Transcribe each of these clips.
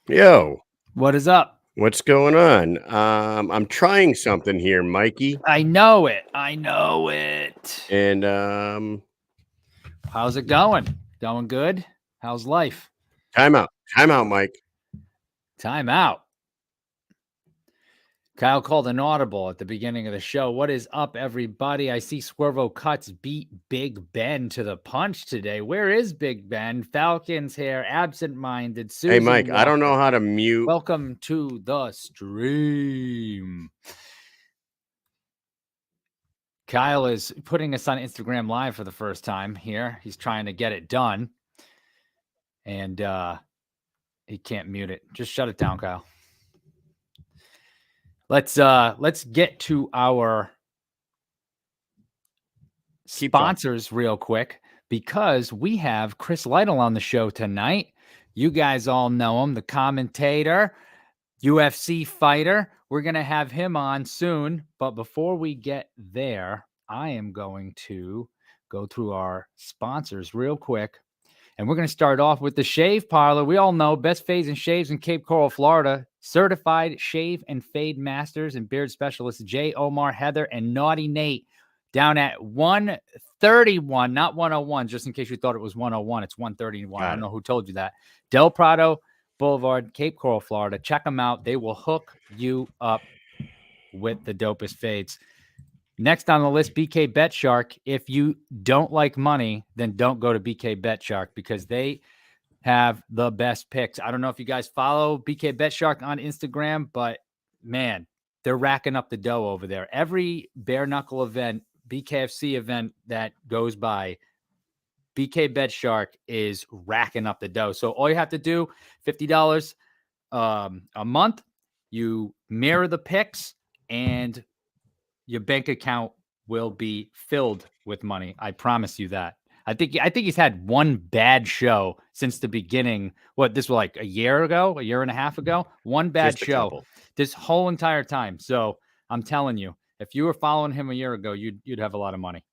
Yo, What is up? what's going on? I'm trying something here, Mikey, I know it. I know it. and How's it going? Going good? How's life? time out, time out, Mike. Time out. Kyle called an audible at the beginning of the show. What is up, everybody? I see Swervo Cuts beat Big Ben to the punch today. Where is Big Ben? Falcons hair, absent-minded, Hey, Susan Mike, I don't know Walker. how to mute. Welcome to the stream. Kyle is putting us on Instagram Live for the first time here. He's trying to get it done. And he can't mute it. Just shut it down, Kyle. Let's get to our sponsors real quick because we have Chris Lytle on the show tonight. You guys all know him, the commentator, UFC fighter. We're going to have him on soon. But before we get there, I am going to go through our sponsors real quick. And we're going to start off with the Shave Parlor. We all know best fades and shaves in Cape Coral, Florida. Certified shave and fade masters and beard specialists Jay, Omar, Heather, and Naughty Nate down at 131, not 101, just in case you thought it was 101. It's 131. I don't know who told you that. Del Prado Boulevard, Cape Coral, Florida. Check them out. They will hook you up with the dopest fades. Next on the list, BK Bet Shark. If you don't like money, then don't go to BK Bet Shark because they have the best picks. I don't know if you guys follow BK Bet Shark on Instagram, but man, they're racking up the dough over there. Every bare knuckle event, BKFC event that goes by, BK Bet Shark is racking up the dough. So all you have to do, $50 a month, you mirror the picks and your bank account will be filled with money. I promise you that. I think he's had one bad show since the beginning. What, this was like a year and a half ago? One bad show this whole entire time. So I'm telling you, if you were following him a year ago, you'd have a lot of money.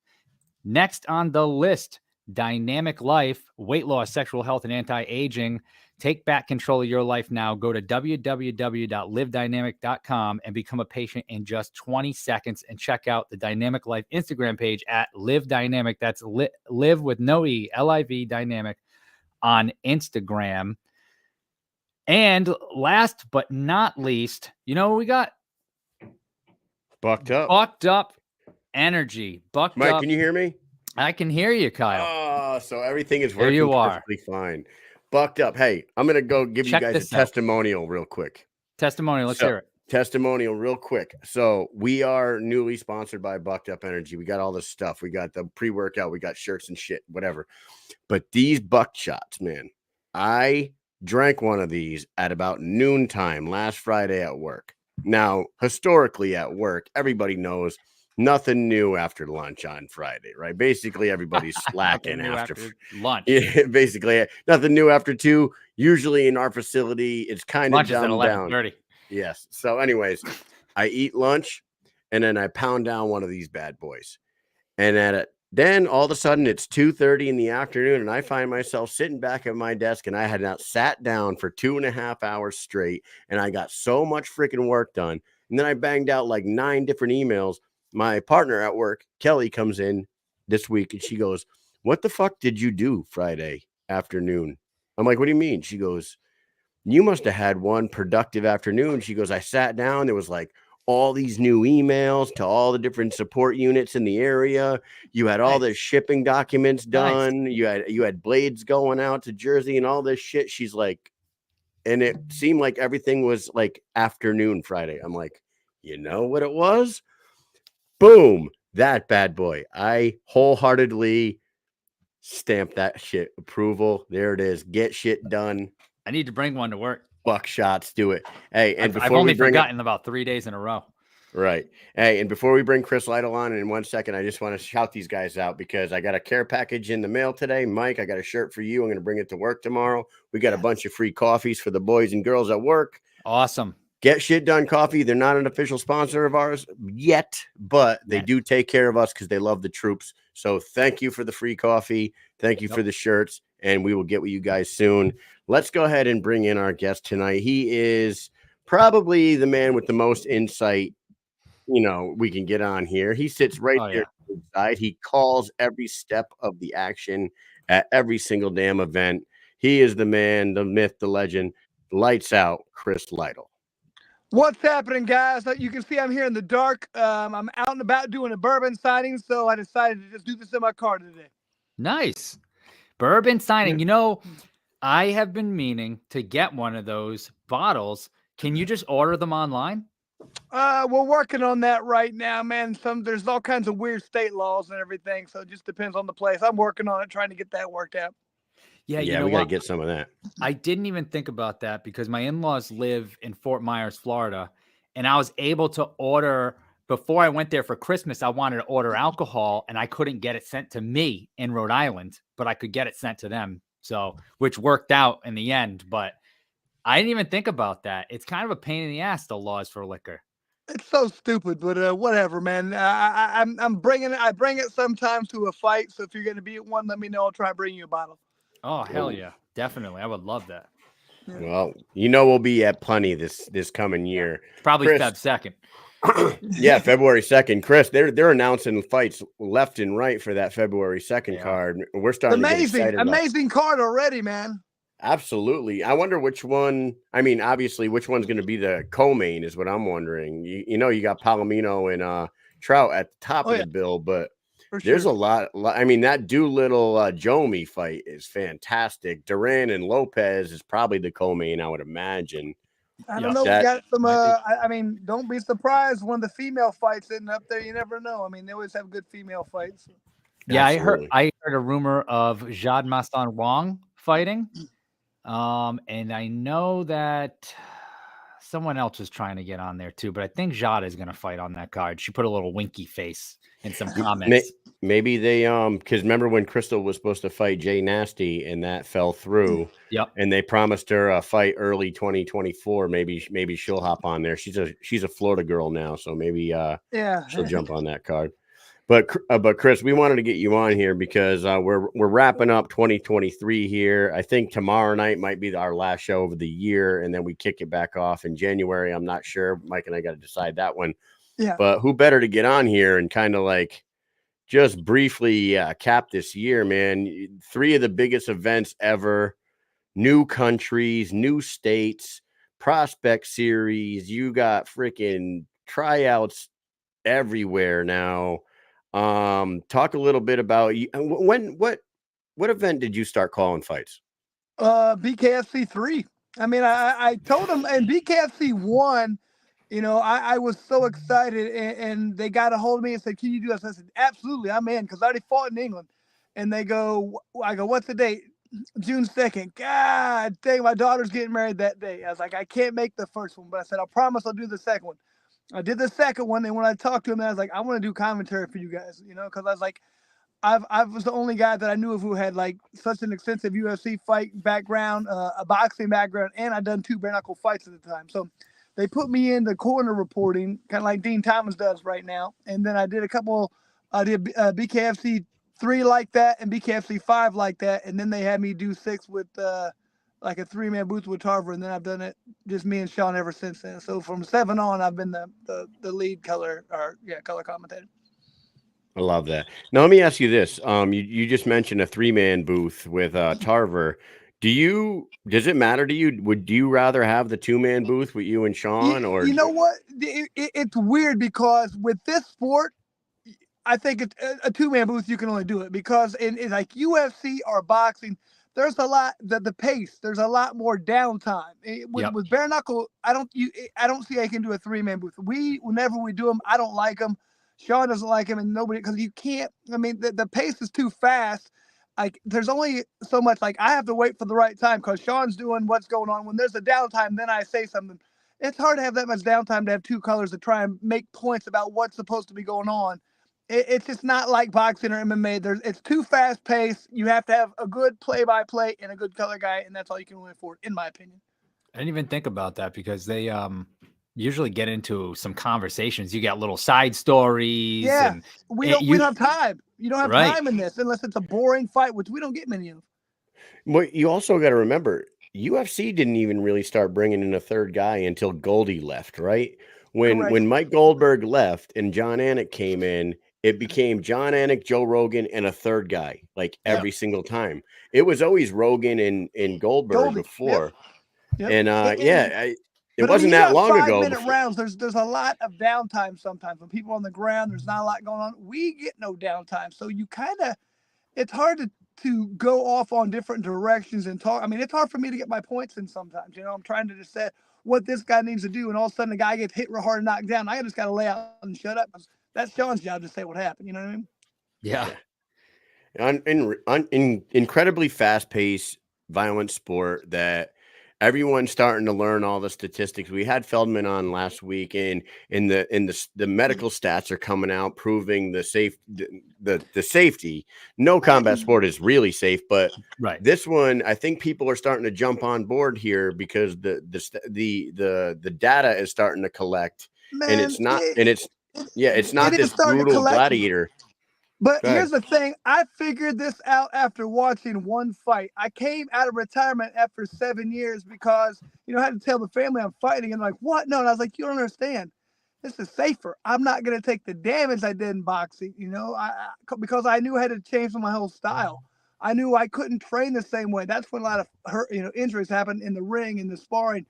Next on the list, Dynamic Life, weight loss, sexual health, and anti-aging. Take back control of your life now. Go to www.livedynamic.com and become a patient in just 20 seconds and check out the Dynamic Life Instagram page at Live Dynamic. That's live with no E, L-I-V Dynamic on Instagram. And last but not least, you know what we got? Bucked up. Bucked up energy. Bucked Mike, up. can you hear me? I can hear you, Kyle. Oh, so everything is working perfectly fine. Bucked up. Hey, I'm going to go give you guys a testimonial real quick. Testimonial. Let's hear it. Testimonial real quick. So we are newly sponsored by Bucked Up Energy. We got all this stuff. We got the pre-workout. We got shirts and shit, whatever. But these buck shots, man, I drank one of these at about noontime last Friday at work. Now, historically at work, everybody knows nothing new after lunch on Friday, right? Basically, everybody's slacking after lunch. Yeah, basically, nothing new after 2. Usually in our facility, it's kind of down. 11:30. Yes. So, anyways, I eat lunch and then I pound down one of these bad boys. And then all of a sudden it's 2:30 in the afternoon and I find myself sitting back at my desk and I had not sat down for 2.5 hours straight. And I got so much freaking work done. And then I banged out like 9 different emails. My partner at work, Kelly, comes in this week and she goes, "What the fuck did you do Friday afternoon?" I'm like, "What do you mean?" She goes, "You must have had one productive afternoon." She goes, "I sat down. There was like all these new emails to all the different support units in the area. You had all the shipping documents done. Nice. You had blades going out to Jersey and all this shit." She's like, and it seemed like everything was like afternoon Friday. I'm like, you know what it was? Boom, that bad boy. I wholeheartedly stamp that shit. Approval. There it is. Get shit done. I need to bring one to work. Buck shots, do it. Hey, and I've only forgotten about 3 days in a row. Right. Hey, and before we bring Chris Lytle on in 1 second, I just want to shout these guys out because I got a care package in the mail today. Mike, I got a shirt for you. I'm going to bring it to work tomorrow. We got a bunch of free coffees for the boys and girls at work. Awesome. Get Shit Done Coffee. They're not an official sponsor of ours yet, but they do take care of us because they love the troops. So thank you for the free coffee. Thank you for the shirts. and we will get with you guys soon. Let's go ahead and bring in our guest tonight. He is probably the man with the most insight, we can get on here. He sits right there inside. He calls every step of the action at every single damn event. He is the man, the myth, the legend. Lights out, Chris Lytle. What's happening, guys? You can see I'm here in the dark. I'm out and about doing a bourbon signing, so I decided to just do this in my car today. Nice. Bourbon signing. I have been meaning to get one of those bottles. Can you just order them online? We're working on that right now, man. There's all kinds of weird state laws and everything, so it just depends on the place. I'm working on it, trying to get that worked out. Yeah, we got to get some of that. I didn't even think about that because my in-laws live in Fort Myers, Florida, and I was able to order before I went there for Christmas. I wanted to order alcohol, and I couldn't get it sent to me in Rhode Island, but I could get it sent to them. So, which worked out in the end, but I didn't even think about that. It's kind of a pain in the ass, the laws for liquor. It's so stupid, but whatever, man. I bring it sometimes to a fight. So if you're going to be at one, let me know. I'll try to bring you a bottle. Oh, hell yeah. Definitely. I would love that. Yeah. Well, we'll be at plenty this coming year. Probably Chris, Feb 2nd. Yeah, February 2nd. Chris, they're announcing fights left and right for that February 2nd card. We're starting to get excited. Amazing card already, man. Absolutely. I wonder which one. I mean, obviously, which one's going to be the co-main is what I'm wondering. You got Palomino and Trout at the top of the bill, but there's a lot. I mean, that Doolittle Jomi fight is fantastic. Duran and Lopez is probably the co-main, I would imagine. I don't know. We got some. I mean, don't be surprised when the female fights isn't up there. You never know. I mean, they always have good female fights. Yeah, absolutely. I heard a rumor of Jad Mastan Wong fighting. And I know that someone else is trying to get on there too, but I think Jade is going to fight on that card. She put a little winky face in some comments. Maybe they, because remember when Crystal was supposed to fight Jay Nasty and that fell through. Yep. And they promised her a fight early 2024. Maybe she'll hop on there. She's a Florida girl now, so maybe she'll jump on that card. But Chris, we wanted to get you on here because we're wrapping up 2023 here. I think tomorrow night might be our last show of the year, and then we kick it back off in January. I'm not sure. Mike and I got to decide that one. Yeah. But who better to get on here and kind of like just briefly cap this year, man? 3 of the biggest events ever, new countries, new states, prospect series. You got freaking tryouts everywhere now. Talk a little bit about what event did you start calling fights? BKFC 3. I mean, I told them, and BKFC 1, I was so excited, and they got a hold of me and said, "Can you do this?" I said, "Absolutely, I'm in," because I already fought in England. And I go, "What's the date?" June 2nd. God dang, my daughter's getting married that day. I was like, I can't make the first one, but I said, I promise I'll do the second one. I did the second one, and when I talked to him, I was like, I want to do commentary for you guys, because I was like, I was the only guy that I knew of who had like such an extensive UFC fight background, a boxing background, and I'd done 2 bare knuckle fights at the time. So they put me in the corner reporting, kind of like Dean Thomas does right now. And then I did BKFC 3 like that and BKFC 5 like that, and then they had me do 6 with like a 3-man booth with Tarver, and then I've done it just me and Sean ever since then. So from 7 on, I've been the lead color commentator. I love that. Now let me ask you this: you just mentioned a 3-man booth with Tarver. Does it matter to you? Would you rather have the 2-man booth with you and Sean, or you know what? It's weird because with this sport, I think it's a 2-man booth. You can only do it because in like UFC or boxing, there's a lot the pace. There's a lot more downtime. With bare knuckle, I don't see I can do a 3-man booth. Whenever we do them, I don't like them. Sean doesn't like him, and nobody, because you can't. I mean, the pace is too fast. Like there's only so much. Like I have to wait for the right time because Sean's doing what's going on. When there's a downtime, then I say something. It's hard to have that much downtime to have 2 colors to try and make points about what's supposed to be going on. It's just not like boxing or MMA. It's too fast paced. You have to have a good play-by-play and a good color guy, and that's all you can really afford, in my opinion. I didn't even think about that because they usually get into some conversations. You got little side stories. Yeah, and we don't have time. You don't have time in this unless it's a boring fight, which we don't get many of. Well, you also got to remember, UFC didn't even really start bringing in a third guy until Goldie left, right? When Correct. Mike Goldberg left and John Anik came in, it became John Anik, Joe Rogan, and a third guy, like Yep. every single time. It was always Rogan and Goldberg Goldie. before. Yep. And it But I mean, wasn't you that got long ago 5-minute before. rounds. There's a lot of downtime sometimes when people are on the ground. There's not a lot going on. We get no downtime, so you kind of it's hard to go off on different directions and talk. I mean, it's hard for me to get my points in sometimes. You know, I'm trying to decide what this guy needs to do, and all of a sudden the guy gets hit real hard and knocked down. I just got to lay out and shut up. That's Sean's job to say what happened. You know what I mean? Yeah. Incredibly fast-paced, violent sport that everyone's starting to learn all the statistics. We had Feldman on last week, and the medical stats are coming out proving the safety. No combat sport is really safe, but Right. this one, I think people are starting to jump on board here because the data is starting to collect, Man, and it's not it is this starting to brutal collect. gladiator. But Go ahead. here's the thing. I figured this out after watching one fight. I came out of retirement after 7 years because, you know, I had to tell the family I'm fighting. And like, what? No. And I was like, you don't understand. This is safer. I'm not going to take the damage I did in boxing, you know, because I knew I had to change my whole style. I knew I couldn't train the same way. That's when a lot of injuries happen in the ring, in the sparring.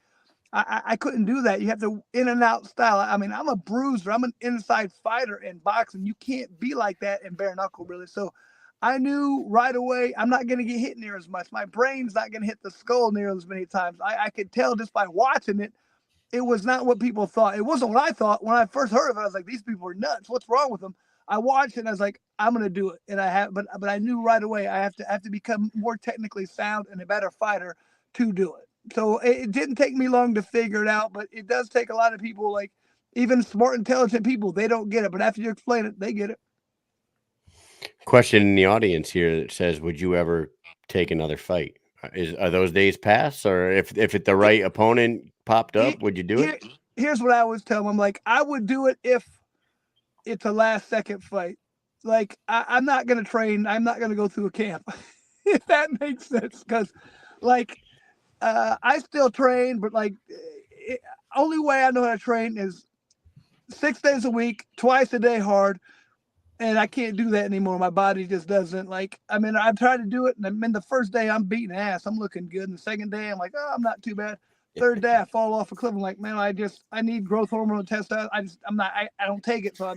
I couldn't do that. You have to in and out style. I mean, I'm a bruiser. I'm an inside fighter in boxing. You can't be like that in bare knuckle, really. So I knew right away I'm not going to get hit near as much. My brain's not going to hit the skull near as many times. I could tell just by watching it. It was not what people thought. It wasn't what I thought. When I first heard of it, I was like, these people are nuts. What's wrong with them? I watched it and I was like, I'm going to do it. And I have, but I knew right away I have to become more technically sound and a better fighter to do it. So it didn't take me long to figure it out, but it does take a lot of people, like even smart, intelligent people, they don't get it. But after you explain it, they get it. Question in the audience here that says, "Would you ever take another fight? Are those days past, or if the right opponent popped up, would you do it?" Here's what I always tell them. I'm like, I would do it if it's a last second fight. Like I'm not gonna train. I'm not gonna go through a camp, if that makes sense. Because, like, I still train, but like, only way I know how to train is 6 days a week, twice a day hard. And I can't do that anymore. My body just doesn't like. I mean, I've tried to do it, and I mean, the first day I'm beating ass, I'm looking good, and the second day I'm like, oh, I'm not too bad. Third day I fall off a cliff. I'm like, man, I need growth hormone and testosterone. I don't take it, so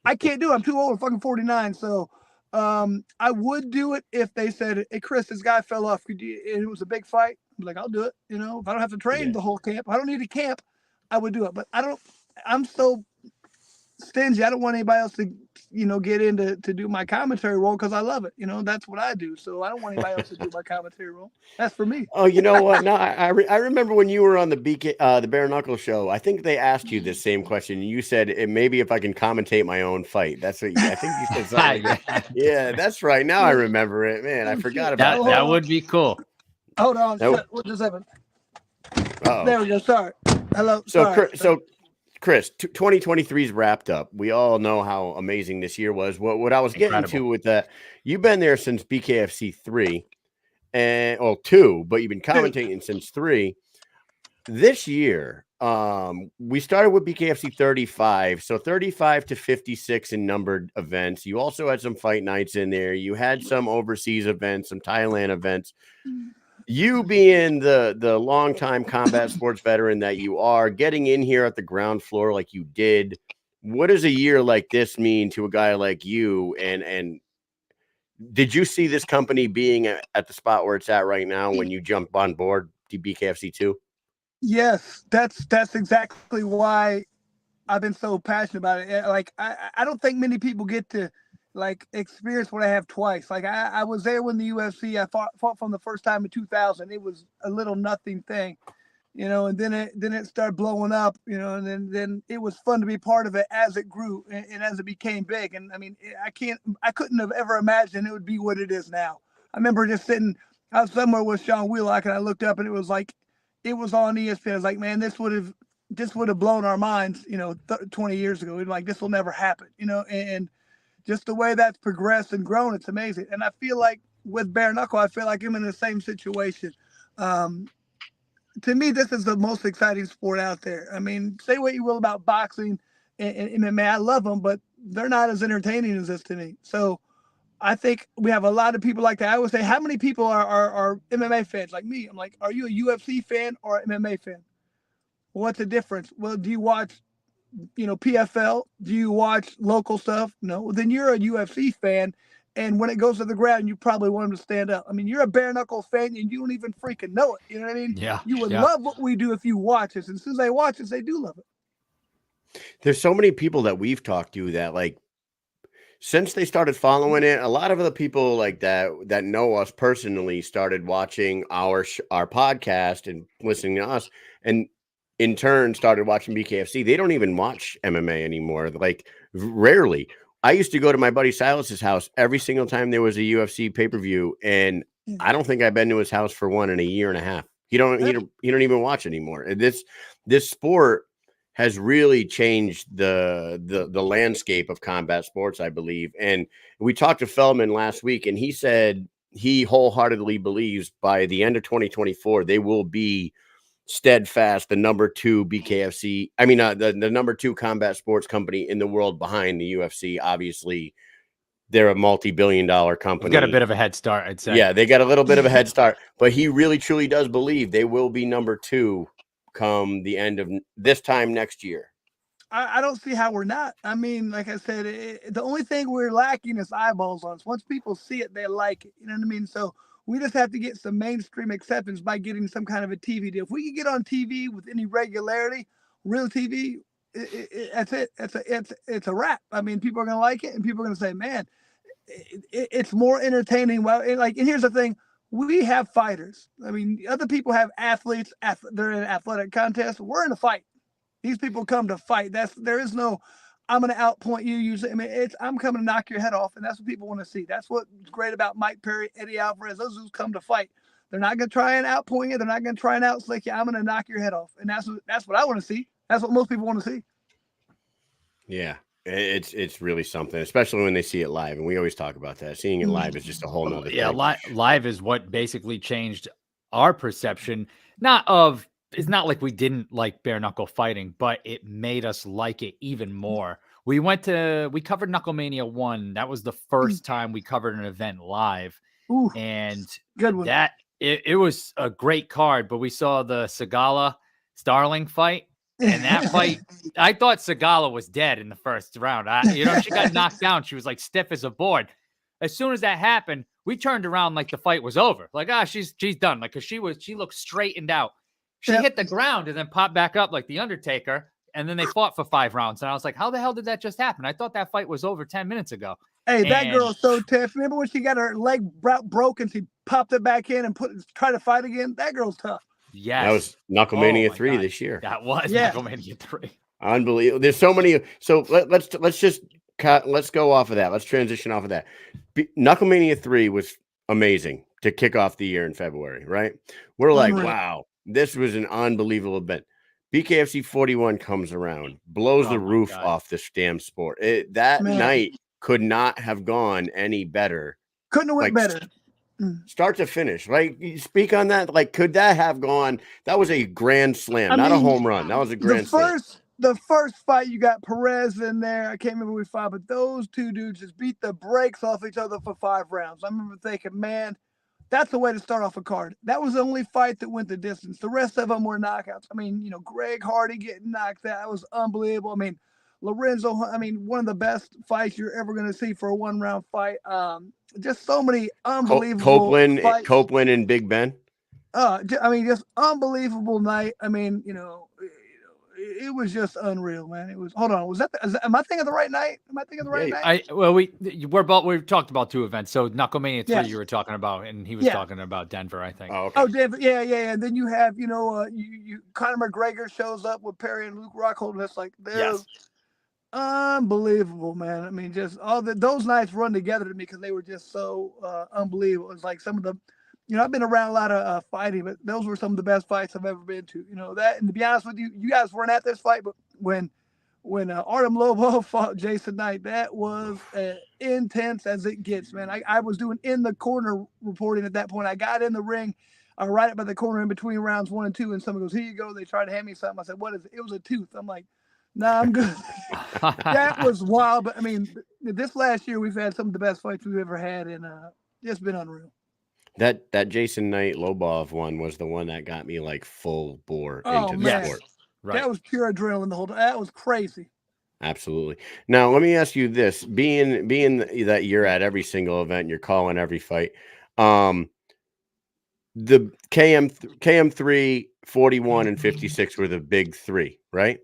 I can't do it. I'm too old. I'm fucking 49. So, I would do it if they said, hey, Chris, this guy fell off. Could you? And it was a big fight. I'm like, I'll do it. You know, if I don't have to train the whole camp, I don't need a camp. I would do it, but I don't. I'm so stingy. I don't want anybody else to, get in to do my commentary role because I love it. You know, that's what I do. So I don't want anybody else to do my commentary role. That's for me. Oh, you know what? No, I remember when you were on the the Bare Knuckle show. I think they asked you this same question. You said, maybe if I can commentate my own fight. That's what I think you said. Something like that. Yeah, that's right. Now I remember it. Man, I forgot about that. That would be cool. Hold on. Nope. What just happened? Uh-oh. There we go. Sorry. Hello. So, Chris, 2023 is wrapped up. We all know how amazing this year was. What I was getting to with that, you've been there since BKFC 3 and 2, but you've been commentating since 3. This year, we started with BKFC 35, so 35 to 56 in numbered events. You also had some fight nights in there. You had some overseas events, some Thailand events. You being the longtime combat sports veteran that you are, getting in here at the ground floor like you did, what does a year like this mean to a guy like you? And did you see this company being at the spot where it's at right now when you jumped on board to BKFC 2? Yes, that's exactly why I've been so passionate about it. Like I don't think many people get to like experience what I have twice. Like I was there when the UFC I fought from the first time in 2000. It was a little nothing thing, and then it started blowing up, and then it was fun to be part of it as it grew and as it became big. And I mean, I couldn't have ever imagined it would be what it is now. I remember just sitting out somewhere with Sean Wheelock and I looked up and it was like, it was on ESPN. I was like, man, this would have blown our minds, 20 years ago. We'd like, this will never happen, and just the way that's progressed and grown, it's amazing. And I feel like with bare knuckle, I feel like I'm in the same situation. Um, to me, this is the most exciting sport out there. I mean, say what you will about boxing and MMA. I love them, but they're not as entertaining as this to me. So I think we have a lot of people like that. I would say, how many people are MMA fans like me? I'm like, are you a UFC fan or an MMA fan? What's the difference? Well, do you watch, PFL? Do you watch local stuff? No. Then you're a UFC fan. And when it goes to the ground, you probably want them to stand up. I mean, you're a bare knuckle fan and you don't even freaking know it. You know what I mean? Yeah. You would Yeah. love what we do if you watch us. And as soon as they watch us, they do love it. There's so many people that we've talked to that, like, since they started following it, a lot of the people like that know us personally started watching our podcast and listening to us, and in turn started watching BKFC. They don't even watch MMA anymore. Like, rarely. I used to go to my buddy Silas's house every single time there was a UFC pay-per-view, and I don't think I've been to his house for one in a year and a half. He don't even watch anymore. And this sport has really changed the landscape of combat sports, I believe. And we talked to Feldman last week, and he said he wholeheartedly believes by the end of 2024 they will be steadfast the number 2 BKFC. I mean, the number 2 combat sports company in the world behind the UFC. Obviously, they're a multi-billion-dollar company. Got a bit of a head start, I'd say. Yeah, they got a little bit of a head start, but he really truly does believe they will be number 2 come the end of this time next year. I don't see how we're not. I mean, like I said, the only thing we're lacking is eyeballs on us. Once people see it, they like it. You know what I mean? So we just have to get some mainstream acceptance by getting some kind of a TV deal. If we can get on TV with any regularity, real TV, that's it. It's a wrap. I mean, people are going to like it, and people are going to say, man, it's more entertaining. Well, and here's the thing. We have fighters. I mean, other people have athletes. They're in athletic contests. We're in a fight. These people come to fight. There is no, I'm going to outpoint you. Usually, I mean, I'm coming to knock your head off, and that's what people want to see. That's what's great about Mike Perry, Eddie Alvarez. Those who come to fight. They're not going to try and outpoint you. They're not going to try and outslick you. I'm going to knock your head off, and that's what I want to see. That's what most people want to see. Yeah, it's really something, especially when they see it live, and we always talk about that. Seeing it live is just a whole nother thing. Yeah, live is what basically changed our perception. It's not like we didn't like bare knuckle fighting, but it made us like it even more. We covered Knucklemania 1. That was the first time we covered an event live. Ooh, and good one. It was a great card, but we saw the Segala Starling fight. And that fight, I thought Segala was dead in the first round. She got knocked down. She was like stiff as a board. As soon as that happened, we turned around like the fight was over. Like, she's done. Like, cause she looked straightened out. She hit the ground and then popped back up like the Undertaker. And then they fought for 5 rounds. And I was like, how the hell did that just happen? I thought that fight was over 10 minutes ago. Hey, that girl's so tough. Remember when she got her leg broke and she popped it back in and tried to fight again? That girl's tough. Yes. That was Knucklemania 3 this year. That was Knucklemania 3. Unbelievable. There's so many. So let's go off of that. Let's transition off of that. Knucklemania 3 was amazing to kick off the year in February, right? We're like, wow, this was an unbelievable event. BKFC 41 comes around, blows the roof off this damn sport. That night could not have gone any better. Couldn't have went better. Start to finish, right? You speak on that. Like, could that have gone? That was a grand slam, not a home run. That was a grand slam. The first fight, you got Perez in there. I can't remember who we fought, but those two dudes just beat the brakes off each other for 5 rounds. I remember thinking, man, that's the way to start off a card. That was the only fight that went the distance. The rest of them were knockouts. I mean, Greg Hardy getting knocked out. That was unbelievable. I mean, Lorenzo, one of the best fights you're ever going to see for a 1-round fight. Just so many unbelievable fights. Copeland and Big Ben. Just unbelievable night. I mean, it was just unreal, man. It was. Hold on, am I thinking of the right night? Am I thinking of the right night? We talked about 2 events. So Knucklemania 3 you were talking about, and he was talking about Denver, I think. Oh, okay. Denver, yeah. And then you have, Conor McGregor shows up with Perry and Luke Rockhold. That's like, unbelievable, man. I mean, just those nights run together to me because they were just so unbelievable. It's like some of the, I've been around a lot of fighting, but those were some of the best fights I've ever been to. That, and to be honest with you, you guys weren't at this fight, but when when Artem Lobov fought Jason Knight, that was intense as it gets, man. I was doing in the corner reporting at that point. I got in the ring, right up by the corner in between rounds 1 and 2, and someone goes, "Here you go." They tried to hand me something. I said, "What is it?" It was a tooth. I'm like, "Nah, I'm good." That was wild. But I mean, this last year we've had some of the best fights we've ever had, and it's been unreal. That Jason Knight Lobov one was the one that got me like full bore Oh into the man, sport. Right. that was pure adrenaline the whole time. That was crazy. Absolutely. Now, let me ask you this: being that you're at every single event, you're calling every fight. The KM3, 41, and 56 were the big three, right?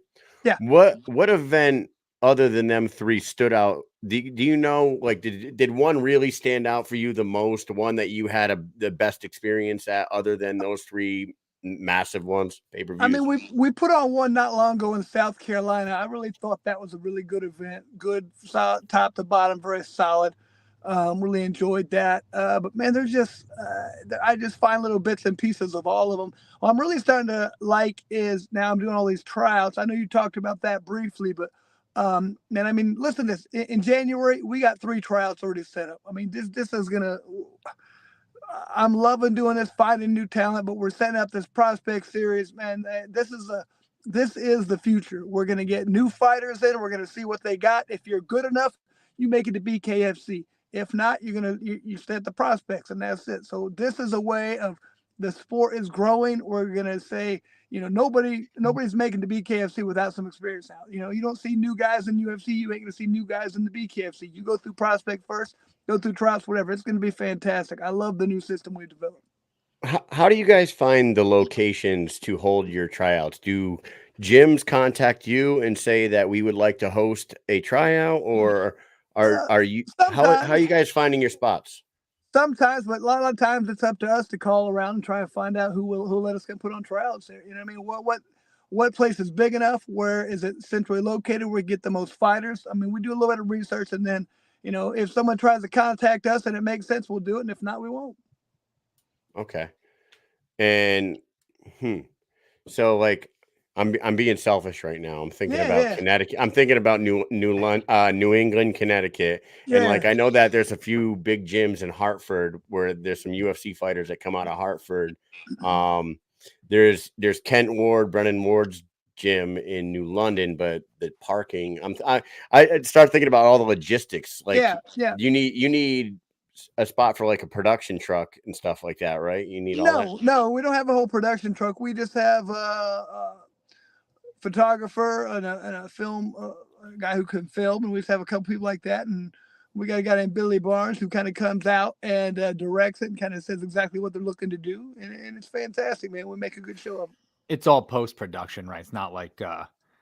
Yeah. What event other than them three stood out? Do you know, like, did one really stand out for you the most? One that you had the best experience at, other than those three massive ones, pay-per-views? I mean, we put on one not long ago in South Carolina. I really thought that was a really good event. Good, solid, top to bottom, very solid. Really enjoyed that. But man, there's just I just find little bits and pieces of all of them. What I'm really starting to like is now I'm doing all these tryouts. I know you talked about that briefly, but man, I mean, listen to this. In January, we got 3 tryouts already set up. I mean, this is gonna. I'm loving doing this, finding new talent, but we're setting up this prospect series, man. This is the future. We're gonna get new fighters in. We're gonna see what they got. If you're good enough, you make it to BKFC. If not, you stay at the prospects, and that's it. So this is a way of the sport is growing. We're gonna say, nobody's making the BKFC without some experience out. You don't see new guys in UFC. You ain't gonna see new guys in the BKFC. You go through prospect first, go through tryouts, whatever. It's going to be fantastic. I love the new system we developed. How do you guys find the locations to hold your tryouts? Do gyms contact you and say that we would like to host a tryout, or are you how are you guys finding your spots? Sometimes, but a lot of times it's up to us to call around and try to find out who let us get put on tryouts there. You know what I mean? What place is big enough? Where is it centrally located? Where we get the most fighters? I mean, we do a little bit of research, and then if someone tries to contact us and it makes sense, we'll do it, and if not, we won't. Okay. And so, like, I'm being selfish right now. I'm thinking about Connecticut. I'm thinking about New England, Connecticut. And like, I know that there's a few big gyms in Hartford where there's some UFC fighters that come out of Hartford. There's Kent Ward, Brennan Ward's gym in New London, but the parking, I start thinking about all the logistics. Like, you need a spot for like a production truck and stuff like that, right? You need all that. No, we don't have a whole production truck. We just have a photographer and a film a guy who can film, and we just have a couple people like that. And we got a guy named Billy Barnes who kind of comes out and directs it and kind of says exactly what they're looking to do, and it's fantastic, man. We make a good show of it. It's all post-production, right? It's not like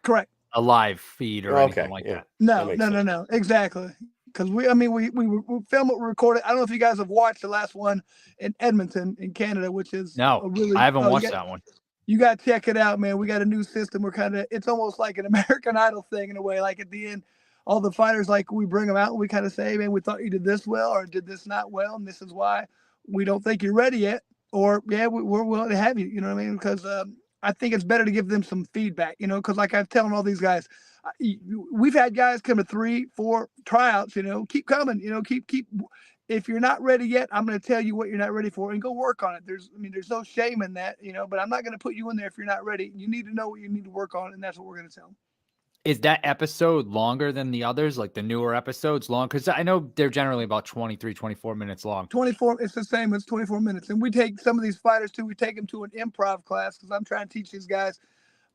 correct a live feed or anything like that. No, exactly. Because we film it, we record it. I don't know if you guys have watched the last one in Edmonton in Canada, which is I haven't watched that one. You got to check it out, man. We got a new system. It's almost like an American Idol thing in a way. Like at the end, all the fighters, like we bring them out and we kind of say, hey, man, we thought you did this well or did this not well, and this is why we don't think you're ready yet. Or we're willing to have you. You know what I mean? Because I think it's better to give them some feedback. Because like I'm telling all these guys, we've had guys come to 3, 4 tryouts. Keep coming. Keep. If you're not ready yet, I'm going to tell you what you're not ready for and go work on it. There's no shame in that, but I'm not going to put you in there if you're not ready. You need to know what you need to work on, and that's what we're going to tell them. Is that episode longer than the others, like the newer episodes long? Because I know they're generally about 23, 24 minutes long. 24, it's the same. It's 24 minutes. And we take some of these fighters, too. We take them to an improv class because I'm trying to teach these guys,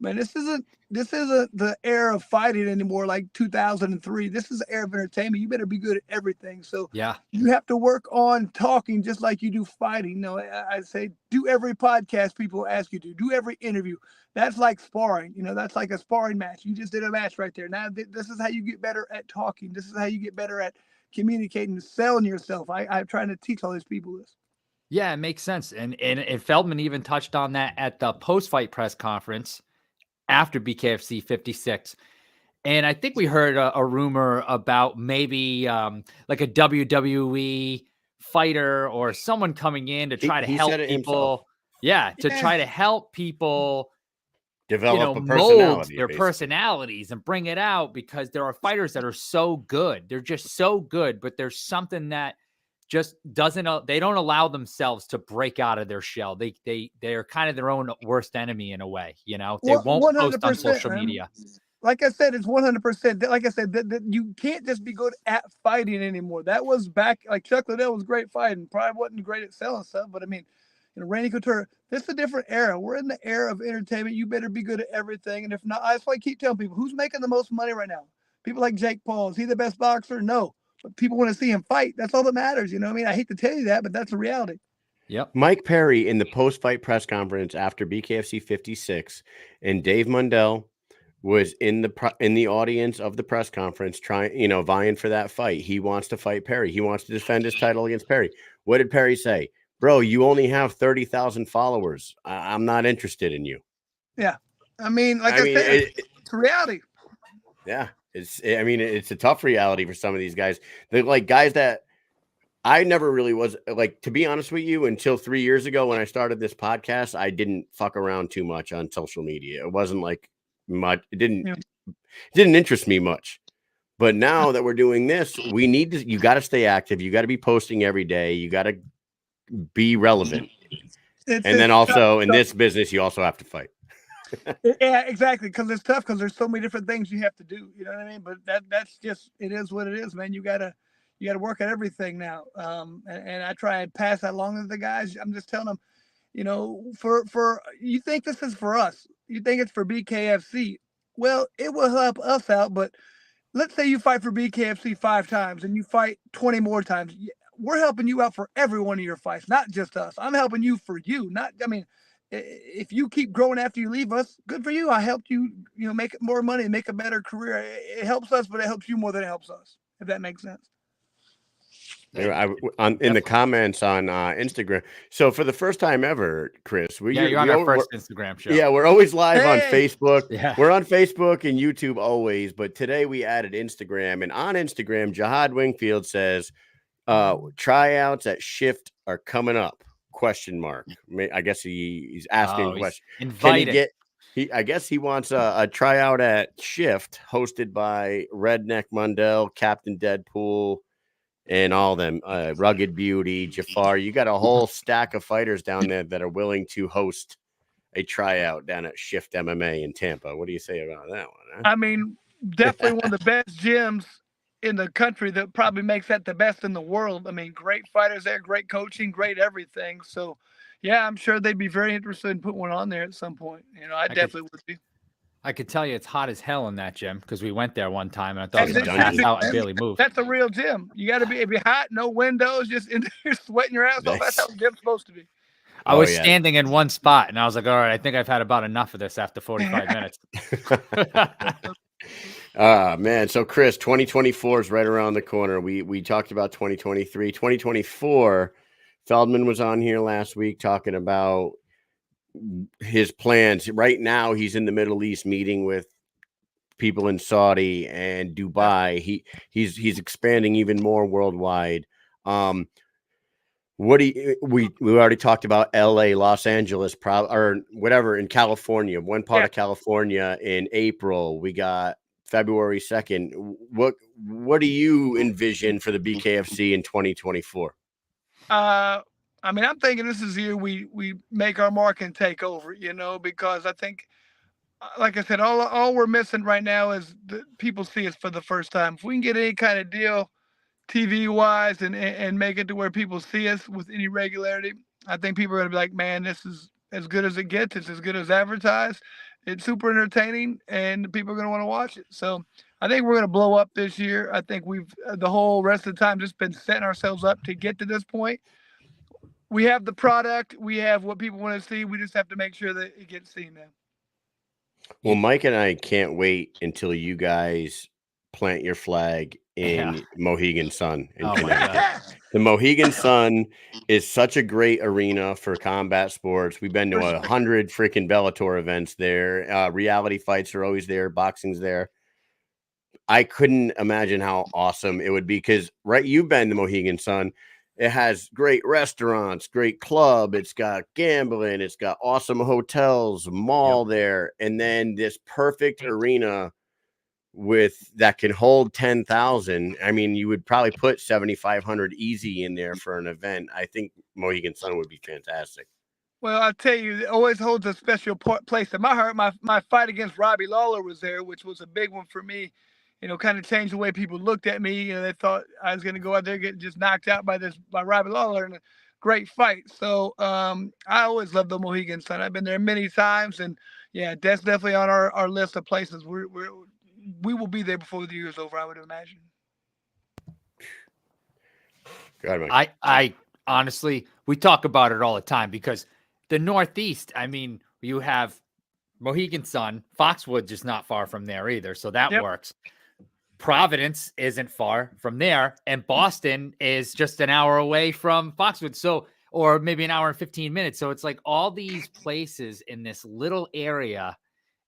man, this isn't the era of fighting anymore like 2003. This is the era of entertainment. You better be good at everything. So you have to work on talking just like you do fighting. I say do every podcast people ask you to. Do every interview. That's like sparring. That's like a sparring match. You just did a match right there. Now, this is how you get better at talking. This is how you get better at communicating, selling yourself. I'm trying to teach all these people this. Yeah, it makes sense. And Feldman even touched on that at the post-fight press conference after BKFC 56. And I think we heard a rumor about maybe like a WWE fighter or someone coming in to try to help people. Yeah, to try to help people develop a mold personality, their basically. personalities and bring it out, because there are fighters that are so good. They're just so good, but there's something that just they don't allow themselves to break out of their shell. They're kind of their own worst enemy in a way, they won't post on 100%, social man. media. Like I said, it's 100%. Like I said, that you can't just be good at fighting anymore. That was back, like Chuck Liddell was great fighting, probably wasn't great at selling stuff, but I mean, Randy Couture, this is a different era. We're in the era of entertainment. You better be good at everything. And if not, that's why I keep telling people, who's making the most money right now? People like Jake Paul. Is he the best boxer? No. But people want to see him fight. That's all that matters. You know what I mean? I hate to tell you that, but that's the reality. Yep. Mike Perry in the post-fight press conference after BKFC 56, and Dave Mundell was in the audience of the press conference, vying for that fight. He wants to fight Perry. He wants to defend his title against Perry. What did Perry say? Bro, you only have 30,000 followers. I'm not interested in you. Yeah. I mean, I said, it's reality. Yeah. It's a tough reality for some of these guys. They're like guys that I never really was, like, to be honest with you, until 3 years ago when I started this podcast, I didn't fuck around too much on social media. It wasn't like much. It didn't interest me much. But now that we're doing this, you got to stay active. You got to be posting every day. You got to be relevant. And then also in this business, you also have to fight. Yeah, exactly. Because it's tough, because there's so many different things you have to do. You know what I mean? But that's just, it is what it is, man. You gotta work at everything now. And I try and pass that along to the guys. I'm just telling them, for you think this is for us, you think it's for BKFC. Well, it will help us out, but let's say you fight for BKFC 5 times and you fight 20 more times. We're helping you out for every one of your fights, not just us. I'm helping you for you. If you keep growing after you leave us, good for you. I helped you, make more money and make a better career. It helps us, but it helps you more than it helps us, if that makes sense. In the comments on Instagram. So for the first time ever, Chris, you're on our first Instagram show. Yeah, we're always live on Facebook. Yeah. We're on Facebook and YouTube always, but today we added Instagram. And on Instagram, Jihad Wingfield says, tryouts at Shift are coming up? ? I guess he's asking a question. Invited. I guess he wants a tryout at Shift hosted by Redneck Mundell, Captain Deadpool, and all them, Rugged Beauty, Jafar. You got a whole stack of fighters down there that are willing to host a tryout down at Shift MMA in Tampa. What do you say about that one? Huh? I mean, definitely one of the best gyms in the country, that probably makes that the best in the world. I mean, great fighters there, great coaching, great everything. So, yeah, I'm sure they'd be very interested in putting one on there at some point. I definitely would be. I could tell you it's hot as hell in that gym, because we went there one time and I thought I was going to dungeon. pass out. I barely moved. That's a real gym. You got to be hot, no windows, just in there sweating your ass off. That's how the gym's supposed to be. I was standing in one spot and I was like, all right, I think I've had about enough of this after 45 minutes. Man. So Chris, 2024 is right around the corner. We talked about 2023, 2024. Feldman was on here last week talking about his plans. Right now, he's in the Middle East meeting with people in Saudi and Dubai. He's expanding even more worldwide. We already talked about LA, Los Angeles, or whatever, in California, one part of California in April. We got February 2nd. What do you envision for the BKFC in 2024? I'm thinking this is the year we make our mark and take over, because I think, like I said, all we're missing right now is people see us for the first time. If we can get any kind of deal TV wise and make it to where people see us with any regularity, I think people are going to be like, man, this is as good as it gets. It's as good as advertised. It's super entertaining and people are going to want to watch it. So I think we're going to blow up this year. I think we've the whole rest of the time just been setting ourselves up to get to this point. We have the product. We have what people want to see. We just have to make sure that it gets seen now. Well, Mike and I can't wait until you guys plant your flag in Mohegan Sun in Connecticut. The Mohegan Sun is such a great arena for combat sports. We've been to 100 freaking Bellator events there. Reality fights are always there. Boxing's there. I couldn't imagine how awesome it would be, because you've been to Mohegan Sun. It has great restaurants, great club. It's got gambling. It's got awesome hotels, mall there, and then this perfect arena that can hold 10,000. I mean, you would probably put 7,500 easy in there for an event. I think Mohegan Sun would be fantastic. Well, I tell you, it always holds a special place in my heart. My fight against Robbie Lawler was there, which was a big one for me. Kind of changed the way people looked at me. They thought I was going to go out there and get just knocked out by Robbie Lawler in a great fight. So I always loved the Mohegan Sun. I've been there many times, and yeah, that's definitely on our list of places. We will be there before the year's over, I would imagine. I honestly, we talk about it all the time because the Northeast, I mean, you have Mohegan Sun, Foxwood just not far from there either, so that works. Providence isn't far from there, and Boston is just an hour away from Foxwood, so or maybe an hour and 15 minutes. So it's like all these places in this little area,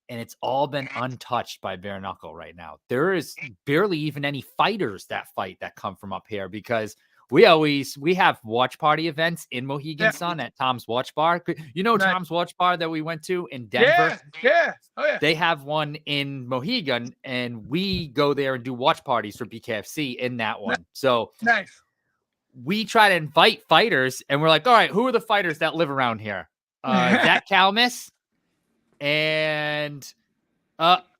and it's all been untouched by bare knuckle right now. There is barely even any fighters that come from up here because we have watch party events in Mohegan Sun at Tom's Watch Bar. Tom's Watch Bar that we went to in Denver? Yeah. Oh, yeah. They have one in Mohegan, and we go there and do watch parties for BKFC in that one. So nice. We try to invite fighters, and we're like, all right, who are the fighters that live around here? Zach Kalmus and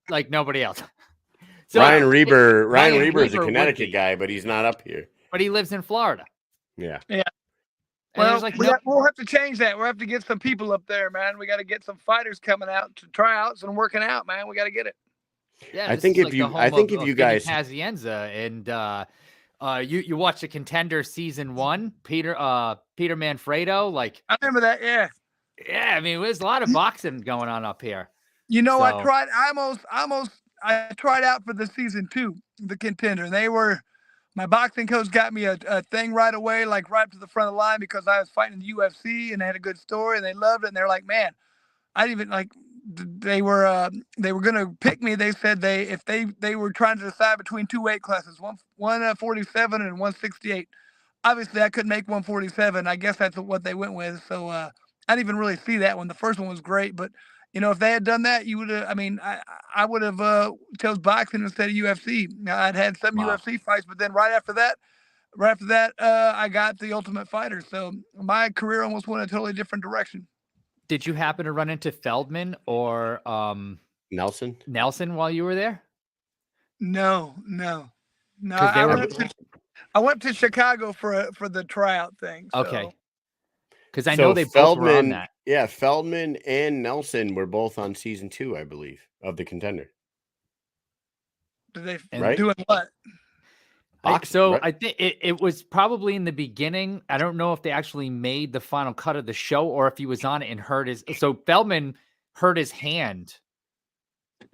like nobody else. So Ryan Reber is a Connecticut guy, but he's not up here. But he lives in Florida. Yeah. Well, we'll have to change that. We'll have to get some people up there, man. We got to get some fighters coming out to tryouts and working out, man. We got to get it. Yeah, I think if you guys Pazienza and you watch the Contender season 1, Peter Manfredo, like I remember that. Yeah. Yeah, I mean, there's a lot of boxing going on up here. I tried out for the season 2, the Contender. My boxing coach got me a thing right away, like right up to the front of the line because I was fighting in the UFC and I had a good story and they loved it. And they're like, man, they were going to pick me. They said if they were trying to decide between 2 weight classes, 147 and 168. Obviously I couldn't make 147. I guess that's what they went with. So I didn't even really see that one. The first one was great, but if they had done that, you would have. I mean, I would have chose boxing instead of UFC. I'd had some UFC fights, but then right after that, I got the Ultimate Fighter. So my career almost went a totally different direction. Did you happen to run into Feldman or Nelson while you were there? No. I went to Chicago for the tryout thing. So. Okay. Because I know they both were on that. Yeah, Feldman and Nelson were both on season 2, I believe, of the Contender. Did they doing what? I think it was probably in the beginning. I don't know if they actually made the final cut of the show or if he was on it and hurt his. So Feldman hurt his hand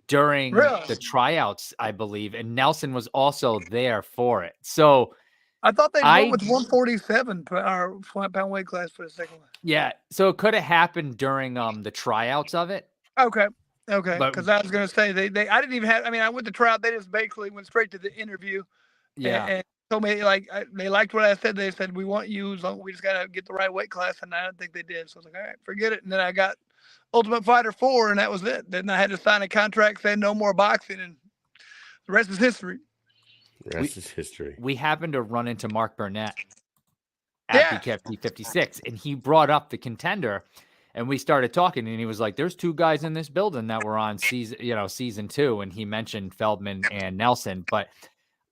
during the tryouts, I believe, and Nelson was also there for it. So. I thought they went with 147 pound weight class for the second one. Yeah, so it could have happened during the tryouts of it. Okay. Because I was going to say I didn't even have. I mean, I went to tryout. They just basically went straight to the interview. Yeah. And told me they liked what I said. They said we want you. We just got to get the right weight class, and I don't think they did. So I was like, all right, forget it. And then I got Ultimate Fighter 4, and that was it. Then I had to sign a contract saying no more boxing, and the rest is history. We happened to run into Mark Burnett at BKFC 56, and he brought up the Contender, and we started talking, and he was like, "There's 2 guys in this building that were on season 2," and he mentioned Feldman and Nelson, but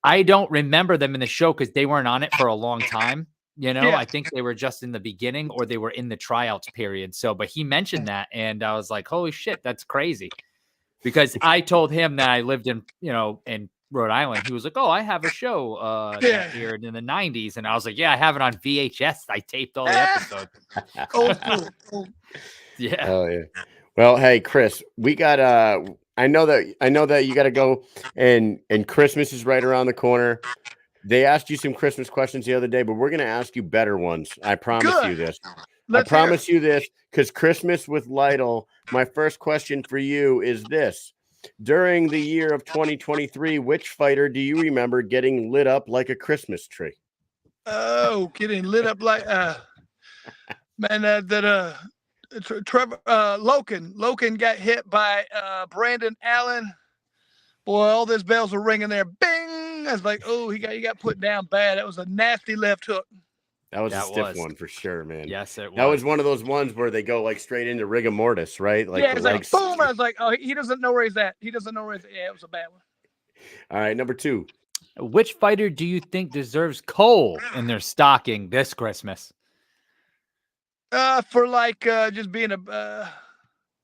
I don't remember them in the show because they weren't on it for a long time. I think they were just in the beginning or they were in the tryouts period. So, but he mentioned that, and I was like, "Holy shit, that's crazy!" Because I told him that I lived in Rhode Island. He was like, "Oh, I have a show that aired in the 90s." And I was like, "Yeah, I have it on VHS. I taped all the episodes." Cool. Yeah. Oh yeah. Well, hey Chris, we got I know that you got to go and Christmas is right around the corner. They asked you some Christmas questions the other day, but we're going to ask you better ones. I promise you this. I promise you this because Christmas with Lytle, my first question for you is this. During the year of 2023, which fighter do you remember getting lit up like a Christmas tree? Oh, getting lit up like man Trevor Loken got hit by Brandon Allen. Boy, all those bells were ringing there. Bing! I was like, oh, he got put down bad. That was a nasty left hook. That was a That stiff was. one for sure, man. Yes, it That was. was one of those ones where they go like straight into rigor mortis, right? Like Yeah, the it's like legs. boom. I was like, oh, he doesn't know where he's at. He doesn't know where he's at. Yeah, it was a bad one. All right, number 2. Which fighter do you think deserves coal in their stocking this Christmas? For like just being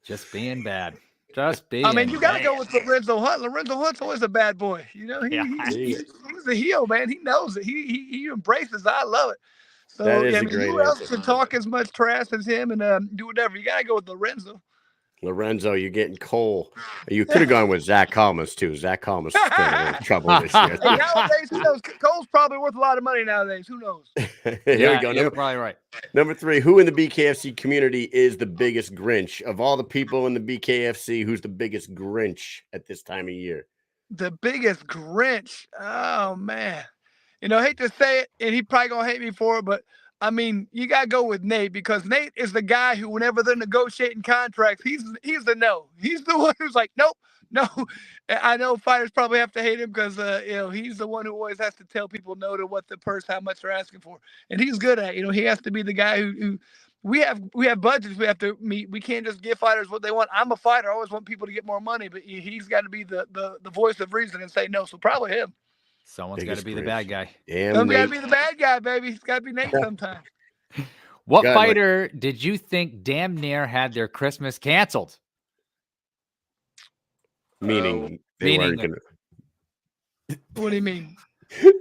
Just being bad. Just being I mean, you got to bad. go with Lorenzo Hunt. Lorenzo Hunt's always a bad boy. You know, he's a heel, man. He knows it. He embraces it. I love it. So, That is yeah, a I mean, great who else answer. can talk as much trash as him and do whatever? You got to go with Lorenzo. Lorenzo, you're getting Cole. You could have gone with Zach Collins too. Zach Collins is in a little trouble this year. Hey, nowadays, who knows? Cole's probably worth a lot of money nowadays. Who knows? Here Yeah, we go. you're probably right. Number 3. Who in the BKFC community is the biggest Grinch? Of all the people in the BKFC, who's the biggest Grinch at this time of year? The biggest Grinch. Oh man. You know, I hate to say it, and he probably gonna hate me for it, but I mean, you gotta go with Nate because Nate is the guy who, whenever they're negotiating contracts, he's the no. He's the one who's like, nope, no. I know fighters probably have to hate him because you know, he's the one who always has to tell people no to what the purse, how much they're asking for, and he's good at it. You know, he has to be the guy who we have budgets we have to meet. We can't just give fighters what they want. I'm a fighter. I always want people to get more money, but he's got to be the voice of reason and say no. So probably him. Someone's got to be the bad guy. Someone's got to be the bad guy, baby. It's got to be Nate sometime. What fighter did you think damn near had their Christmas canceled? Meaning they weren't going to. What do you mean?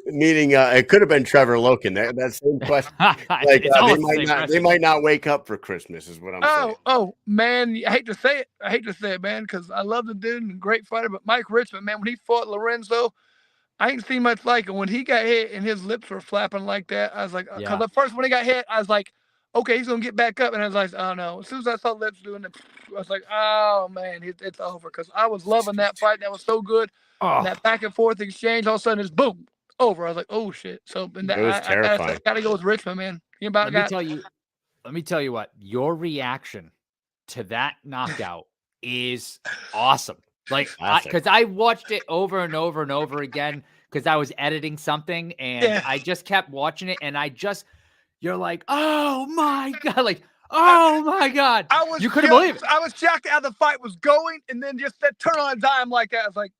Meaning it could have been Trevor Loken. That same question. Like they might not wake up for Christmas, is what I'm saying. Oh man, I hate to say it, man, because I love the dude and great fighter. But Mike Richmond, man, when he fought Lorenzo, I ain't seen much like it. When he got hit and his lips were flapping like that, I was like, because at first when he got hit, I was like, okay, he's gonna get back up, and I was like, oh no. As soon as I saw lips doing it, I was like, oh man, it's over. Because I was loving that fight. That was so good. And that back and forth exchange, all of a sudden it's boom over. I was like, oh shit. So and it was terrifying. I gotta go with Richmond, man. Let me tell you what. Your reaction to that knockout is awesome. Like, because I watched it over and over and over again because I was editing something and I just kept watching it and you're like, oh my God. Like, oh my God. You couldn't believe it. I was shocked how the fight was going. And then just that turn on a dime like that. I was like,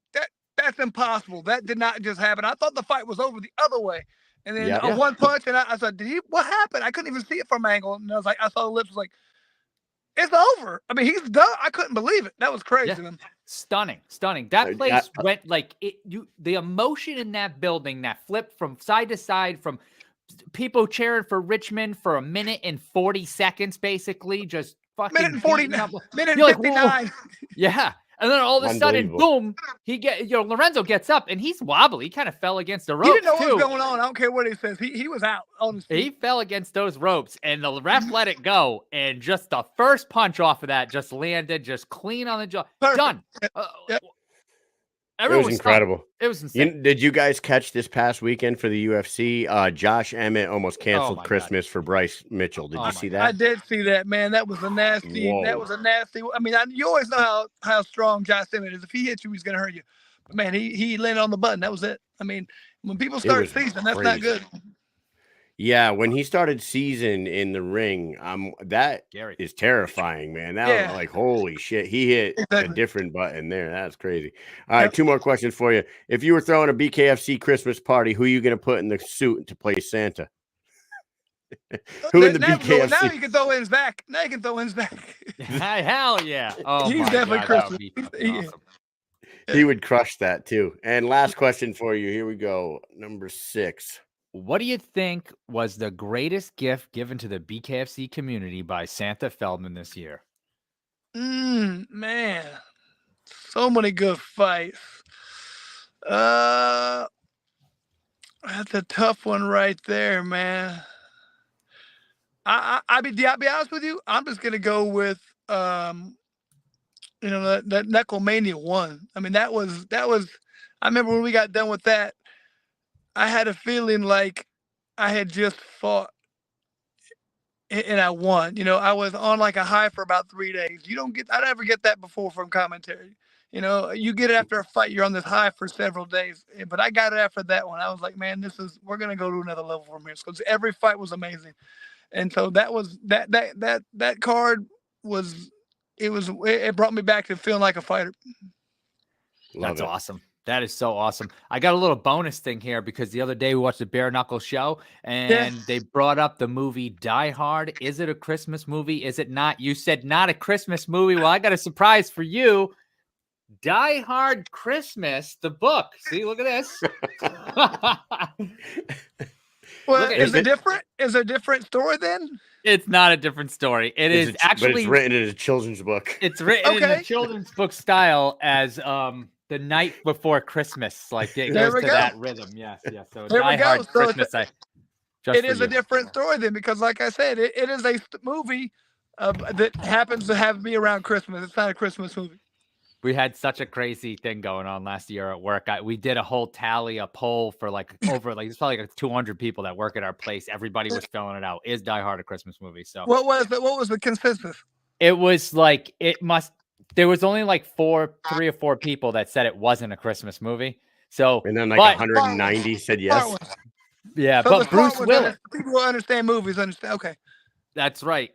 that's impossible. That did not just happen. I thought the fight was over the other way. And then one punch and I said, what happened? I couldn't even see it from angle. And I was like, I saw the lips, was like, it's over. I mean, he's done. I couldn't believe it. That was crazy. Yeah. Stunning. That place went like it. The emotion in that building, that flip from side to side, from people cheering for Richmond for a minute and 40 seconds, basically, just fucking minute and 49. Minute and 59. Like, yeah. And then all of a sudden, boom, Lorenzo gets up and he's wobbly. He kind of fell against the ropes. He didn't know what was going on. I don't care what he says. He was out on his feet. He fell against those ropes and the ref let it go. And just the first punch off of that just landed just clean on the jaw. Perfect. Done. It was incredible. It was insane. Did you guys catch this past weekend for the UFC? Josh Emmett almost canceled Christmas for Bryce Mitchell. Did you see that? I did see that, man. That was a nasty. Whoa. That was a nasty. I mean, you always know how strong Josh Emmett is. If he hits you, he's gonna hurt you. But man, he landed on the button. That was it. I mean, when people start season, that's not good. Yeah, when he started season in the ring, that is terrifying, man. That was like, holy shit. He hit a different button there. That's crazy. All right, 2 more questions for you. If you were throwing a BKFC Christmas party, who are you going to put in the suit to play Santa? Who in the BKFC? Now you can throw in Zach. Hell yeah. Oh, he's definitely Christmas. Awesome. He would crush that too. And last question for you. Here we go. Number 6. What do you think was the greatest gift given to the BKFC community by Santa Feldman this year? Man, so many good fights. That's a tough one right there, man. I'll be honest with you. I'm just gonna go with that Knuckle Mania 1. I mean, that was. I remember when we got done with that. I had a feeling like I had just fought and I won. You know, I was on like a high for about 3 days. I never get that before from commentary. You know, you get it after a fight, you're on this high for several days. But I got it after that one. I was like, man, we're gonna go to another level from here because every fight was amazing. And so that card was it brought me back to feeling like a fighter. That's awesome. That is so awesome. I got a little bonus thing here because the other day we watched the Bare Knuckle show and they brought up the movie Die Hard. Is it a Christmas movie? Is it not? You said not a Christmas movie. Well, I got a surprise for you. Die Hard Christmas, the book. See, look at this. Well, is it different? Is it a different story then? It's not a different story. It's actually, but it's written in a children's book. It's written in a children's book style as the night before Christmas. Like it goes to that rhythm. Yes. So Die Hard Christmas. It is a different story then because, like I said, it is a movie that happens to be around Christmas. It's not a Christmas movie. We had such a crazy thing going on last year at work. We did a whole a poll for it's probably like 200 people that work at our place. Everybody was filling it out. Is Die Hard a Christmas movie? So what was the consensus? It was like there was only like 3 or 4 people that said it wasn't a Christmas movie. So and then 190 said yes. Yeah, so but Bruce Willis. People who understand movies understand. Okay, that's right.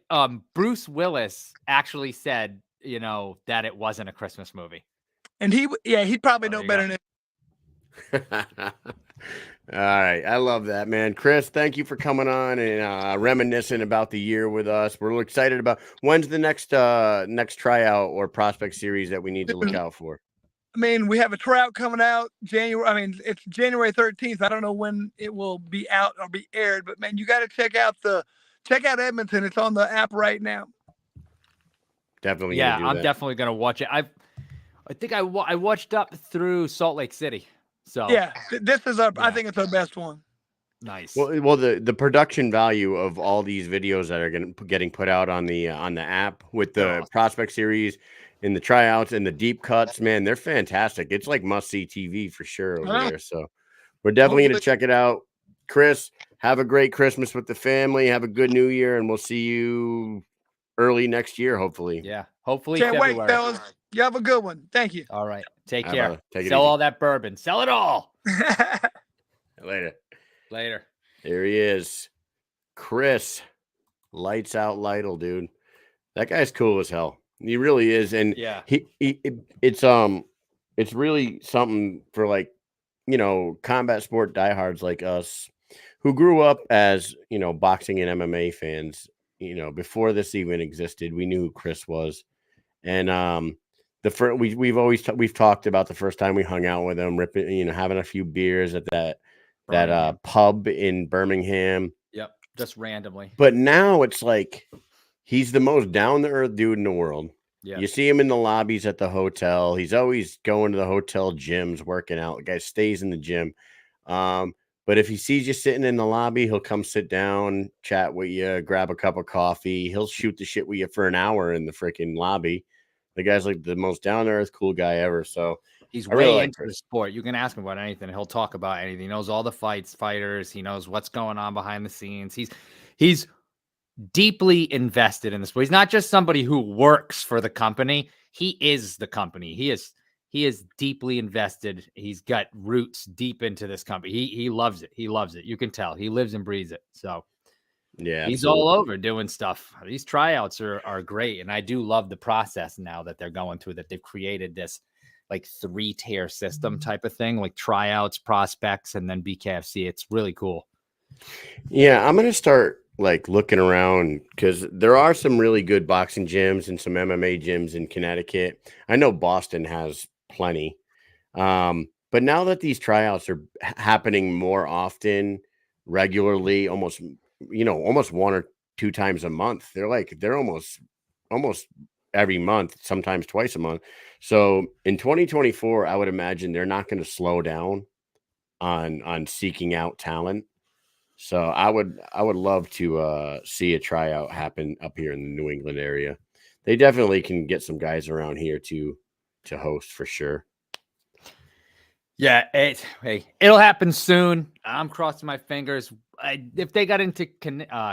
Bruce Willis actually said, you know, that it wasn't a Christmas movie. And he'd probably know better than. All right. I love that, man. Chris, thank you for coming on and reminiscing about the year with us. We're excited about when's the next tryout or prospect series that we need to look out for. I mean, we have a tryout coming out January. I mean, it's January 13th. I don't know when it will be out or be aired, but man, you got to check out Edmonton. It's on the app right now. Definitely. Yeah, I'm definitely going to watch it. I think I watched up through Salt Lake City. So yeah, this is I think it's our best one. Nice. Well, the production value of all these videos that are getting put out on the app with the prospect series and the tryouts and the deep cuts, man, they're fantastic. It's like must-see TV for sure over there. So we're definitely going to check it out. Chris, have a great Christmas with the family. Have a good New Year, and we'll see you early next year, hopefully. Yeah, hopefully. Can't wait, fellas. You have a good one. Thank you. All right. Take care. Sell all that bourbon. Sell it all. Later. There he is. Chris. Lights out Lytle, dude. That guy's cool as hell. He really is. And yeah, it's really something for, like, you know, combat sport diehards like us who grew up as, you know, boxing and MMA fans. You know, before this even existed, we knew who Chris was. And we've talked about the first time we hung out with him, having a few beers at that pub in Birmingham. Yep, just randomly. But now it's like he's the most down to earth dude in the world. Yeah, you see him in the lobbies at the hotel. He's always going to the hotel gyms, working out. The guy stays in the gym. But if he sees you sitting in the lobby, he'll come sit down, chat with you, grab a cup of coffee. He'll shoot the shit with you for an hour in the freaking lobby. The guy's like the most down-to-earth, cool guy ever. So he's way into the sport. You can ask him about anything. He'll talk about anything. He knows all the fighters. He knows what's going on behind the scenes. He's deeply invested in the sport. He's not just somebody who works for the company. He is the company. He is deeply invested. He's got roots deep into this company. He loves it. He loves it. You can tell. He lives and breathes it. So yeah, he's all over doing stuff. These tryouts are great. And I do love the process now that they're going through, that they've created this like 3-tier system type of thing, like tryouts, prospects, and then BKFC. It's really cool. Yeah, I'm going to start like looking around because there are some really good boxing gyms and some MMA gyms in Connecticut. I know Boston has plenty. But now that these tryouts are happening more often, regularly, almost 1 or 2 times a month, they're almost every month, sometimes twice a month. So in 2024, I would imagine they're not going to slow down on seeking out talent. So I would love to see a tryout happen up here in the New England area. They definitely can get some guys around here to host for sure. Yeah, it'll happen soon. I'm crossing my fingers. If they got into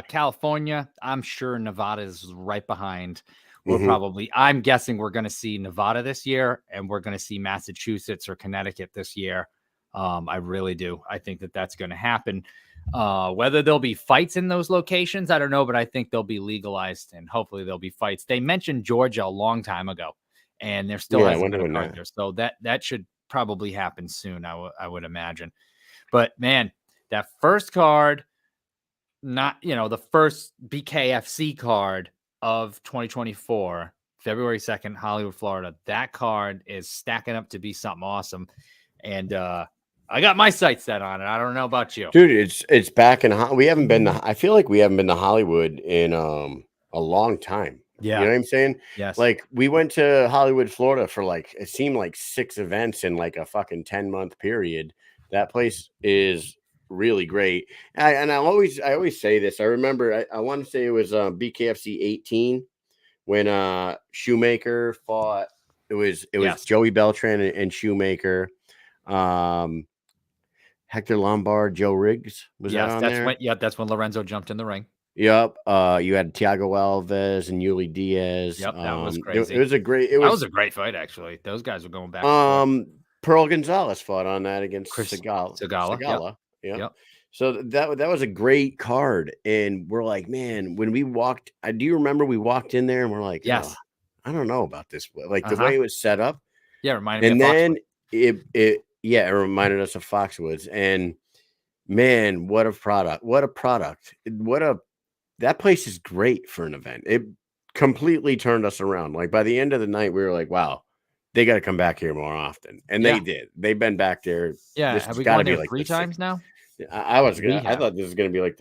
California, I'm sure Nevada is right behind. I'm guessing we're going to see Nevada this year, and we're going to see Massachusetts or Connecticut this year. I really do. I think that's going to happen. Whether there'll be fights in those locations, I don't know, but I think they'll be legalized, and hopefully there'll be fights. They mentioned Georgia a long time ago, and there still I hasn't wonder been a when card that. there. So that should probably happen soon. I would imagine. But man, that first card, not the first BKFC card of 2024, February 2nd, Hollywood, Florida. That card is stacking up to be something awesome. And I got my sights set on it. I don't know about you. Dude, it's back in. We haven't been. I feel like we haven't been to Hollywood in a long time. You know Yeah. what I'm saying? Yes. Like we went to Hollywood, Florida for like it seemed like 6 events in like a fucking 10-month period. That place is really great. I always say this. I remember I want to say it was BKFC 18 when Shoemaker fought. It was Yes. Joey Beltran and Shoemaker. Hector Lombard, Joe Riggs was that on there? That's when Lorenzo jumped in the ring. Yep. You had Thiago Alves and Yuli Diaz. Yep, that was It crazy. was a great. That was a great fight, actually. Those guys were going back and forth. Pearl Gonzalez fought on that against Segala. Segala. Yep. So that was a great card, and we're like, man, when we walked, do you remember we walked in there and we're like, yes, oh, I don't know about this, like the way it was set up. Yeah, reminded and me of then Foxwood. it reminded us of Foxwoods, and man, what a product! That place is great for an event. It completely turned us around. Like by the end of the night, we were like, wow, they got to come back here more often. And they did. They've been back there. Yeah. This Have has we got to gone be there like 3 times now? I thought this was going to be like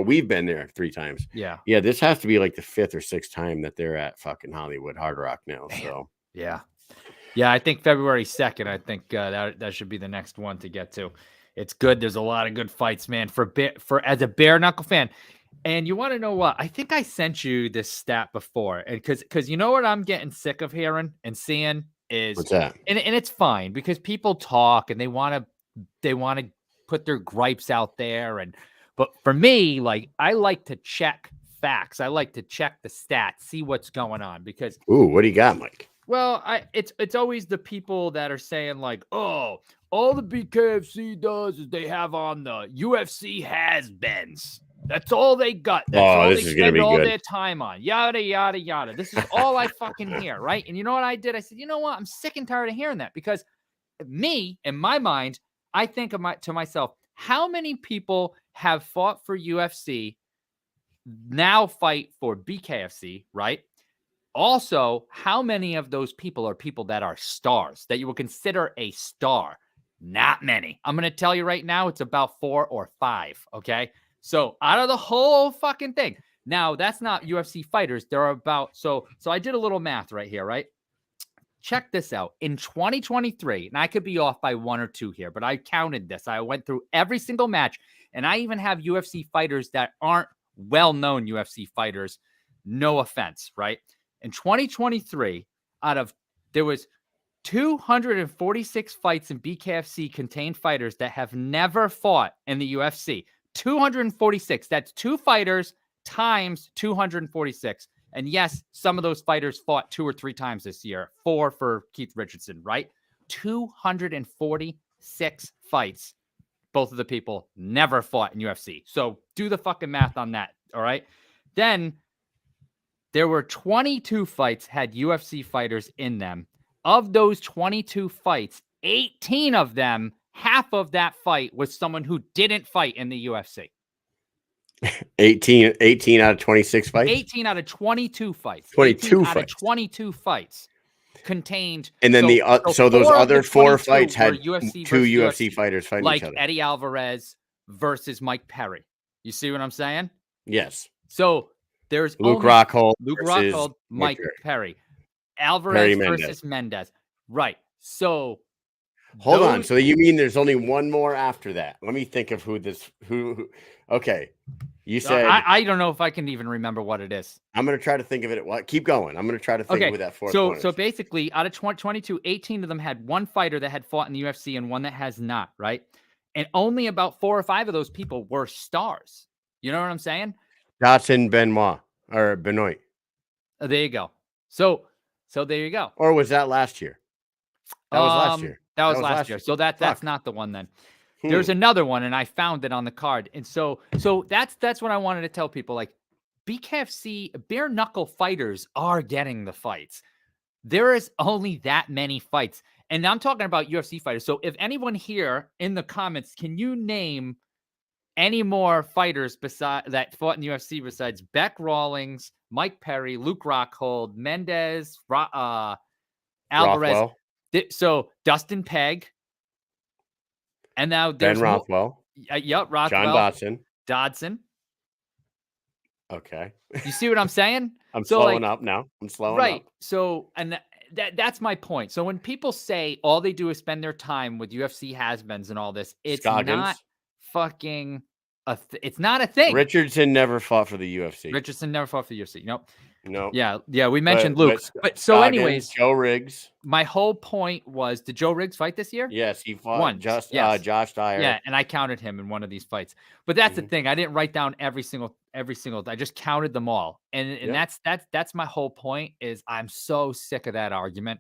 we've been there 3 times. Yeah. Yeah. This has to be like the 5th or 6th time that they're at fucking Hollywood Hard Rock now. Man. So yeah. I think February 2nd, I think that should be the next one to get to. It's good. There's a lot of good fights, man, for as a bare knuckle fan. And you want to know what? I think I sent you this stat before. And because you know what I'm getting sick of hearing and seeing is what's that? And it's fine because people talk and they want to put their gripes out there. But for me, like I like to check facts. I like to check the stats, see what's going on because What do you got, Mike? Well, it's always the people that are saying like, oh, all the BKFC does is they have on the UFC has-beens. That's all they got. That's all this they is gonna spend be all good. their time on. Yada, yada, yada. This is all I fucking hear, right? And you know what I did? I said, you know what? I'm sick and tired of hearing that because me, in my mind, I think to myself, how many people have fought for UFC, now fight for BKFC, right? Also, how many of those people are people that are stars that you would consider a star? Not many. I'm going to tell you right now, it's about 4 or 5. Okay. So out of the whole fucking thing. Now, that's not UFC fighters. There are about, so I did a little math right here, right? Check this out. In 2023, and I could be off by 1 or 2 here, but I counted this. I went through every single match, and I even have UFC fighters that aren't well-known UFC fighters. No offense, right? In 2023, there was 246 fights in BKFC contained fighters that have never fought in the UFC. 246. That's 2 fighters times 246. And yes, some of those fighters fought 2 or 3 times this year. 4 for Keith Richardson, right? 246 fights. Both of the people never fought in UFC. So do the fucking math on that. All right. Then there were 22 fights had UFC fighters in them. Of those 22 fights, 18 of them, half of that fight was someone who didn't fight in the UFC. 18 out of 26 fights? 18 out of 22 fights. 22 out of 22 fights contained. And then those other 4 fights had UFC 2 UFC fighters fighting like each other. Eddie Alvarez versus Mike Perry. You see what I'm saying? Yes. So there's Luke Rockhold, Mike Perry. Alvarez versus Mendez. Right. So Hold on. So you mean there's only one more after that? Let me think of who. Okay. You said I don't know if I can even remember what it is. I'm going to try to think of it. What? Keep going. I'm going to try to think of who that fourth one is. So basically, out of 22, 18 of them had one fighter that had fought in the UFC and one that has not, right? And only about 4 or 5 of those people were stars. You know what I'm saying? Dotson Benoit. There you go. So there you go. Or was that last year? That was last year. That was last year. So that's not the one then. There's another one, and I found it on the card. And so that's what I wanted to tell people. Like, BKFC bare knuckle fighters are getting the fights. There is only that many fights. And I'm talking about UFC fighters. So if anyone here in the comments, can you name any more fighters that fought in the UFC besides Beck Rawlings, Mike Perry, Luke Rockhold, Mendez, Alvarez? Rothwell. So Dustin Pegg. And now there's Ben Rothwell. Rothwell. John Dodson. Okay. You see what I'm saying? I'm slowing up now. I'm slowing right. up. So, and that's my point. So when people say all they do is spend their time with UFC has-beens and all this, it's not fucking it's not a thing. Richardson never fought for the UFC. Richardson never fought for the UFC. Nope. No. Yeah. We mentioned Luke. But so, anyways, Joe Riggs. My whole point was, did Joe Riggs fight this year? Yes, he fought once. Josh Dyer. Yeah, and I counted him in one of these fights. But that's the thing. I didn't write down every single. I just counted them all, and that's my whole point. Is I'm so sick of that argument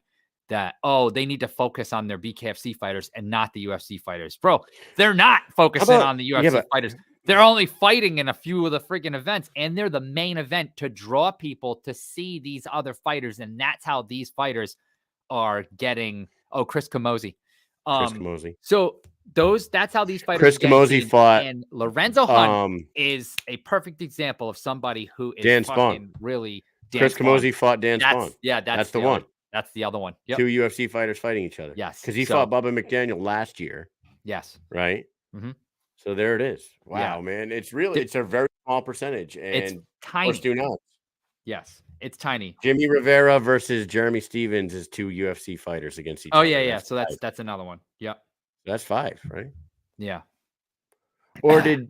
that they need to focus on their BKFC fighters and not the UFC fighters, bro. They're not focusing on the UFC fighters. They're only fighting in a few of the freaking events, and they're the main event to draw people to see these other fighters, and that's how these fighters are getting. Chris Camozzi. Chris Camozzi. So that's how these fighters. Chris Camozzi fought, and Lorenzo Hunt is a perfect example of somebody who is Dan Spawn. Really. Chris Camozzi fought Dan Spawn. Yeah, that's the one. That's the other one. Yep. 2 UFC fighters fighting each other. Yes, because he fought Bubba McDaniel last year. Yes. Right. Mm-hmm. So there it is. Wow, man. It's a very small percentage. And it's tiny. Do not. Yes, it's tiny. Jimmy Rivera versus Jeremy Stevens is 2 UFC fighters against each other. Oh, yeah. So that's another one. Yep. That's 5, right? Yeah. Or did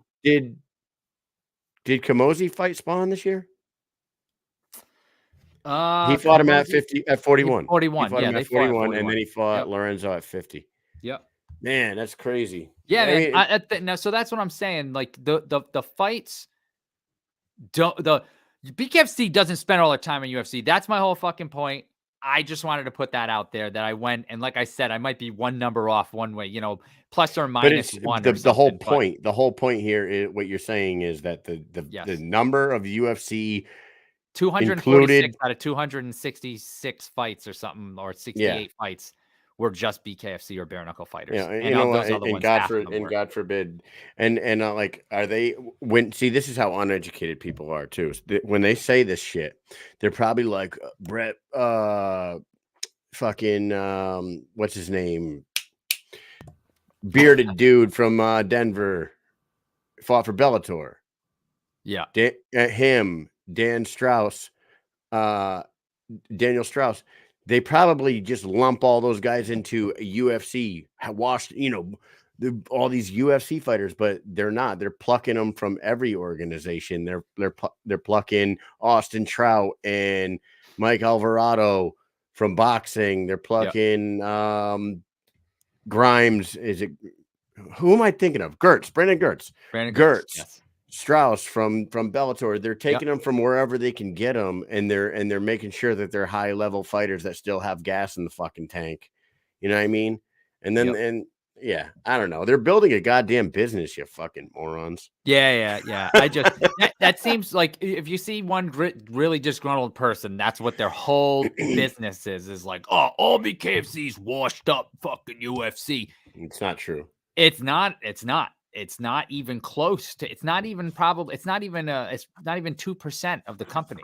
Camozzi fight Spawn this year? He fought him at 41. 41. He fought him at 41, and then he fought Lorenzo at 50. Yep. Man, that's crazy. Yeah, man. Now, so that's what I'm saying. Like the fights, the BKFC doesn't spend all their time in UFC. That's my whole fucking point. I just wanted to put that out there that I went, and like I said, I might be one number off one way, plus or minus one. The whole point here is what you're saying is that the number of UFC 246 out of 266 fights or something, or 68 fights were just BKFC or bare knuckle fighters. Yeah, and God forbid, and like, are they this is how uneducated people are too. When they say this shit, they're probably like Brett, fucking what's his name, bearded dude from Denver, fought for Bellator. Yeah, Dan Strauss, Daniel Strauss. They probably just lump all those guys into a UFC, washed, all these UFC fighters, but they're not. They're plucking them from every organization. They're plucking Austin Trout and Mike Alvarado from boxing. They're plucking Grimes. Who am I thinking of? Brandon Gertz. Yes. Strauss from Bellator. They're taking them from wherever they can get them, and they're making sure that they're high level fighters that still have gas in the fucking tank. You know what I mean? And then I don't know. They're building a goddamn business, you fucking morons. Yeah. I just that seems like if you see one really disgruntled person, that's what their whole business is like. Oh, all BKFC's washed up fucking UFC. It's not true. It's not. It's not even close to. It's not even 2% of the company.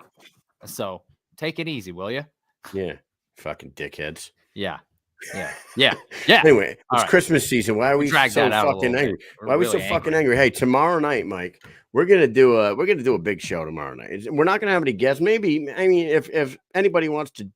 So take it easy, will you? Yeah, fucking dickheads. Yeah. Anyway, it's Christmas season. Why are we so fucking angry? Why are we so fucking angry? Hey, tomorrow night, Mike, we're gonna do a big show tomorrow night. We're not gonna have any guests. Maybe, I mean, if anybody wants to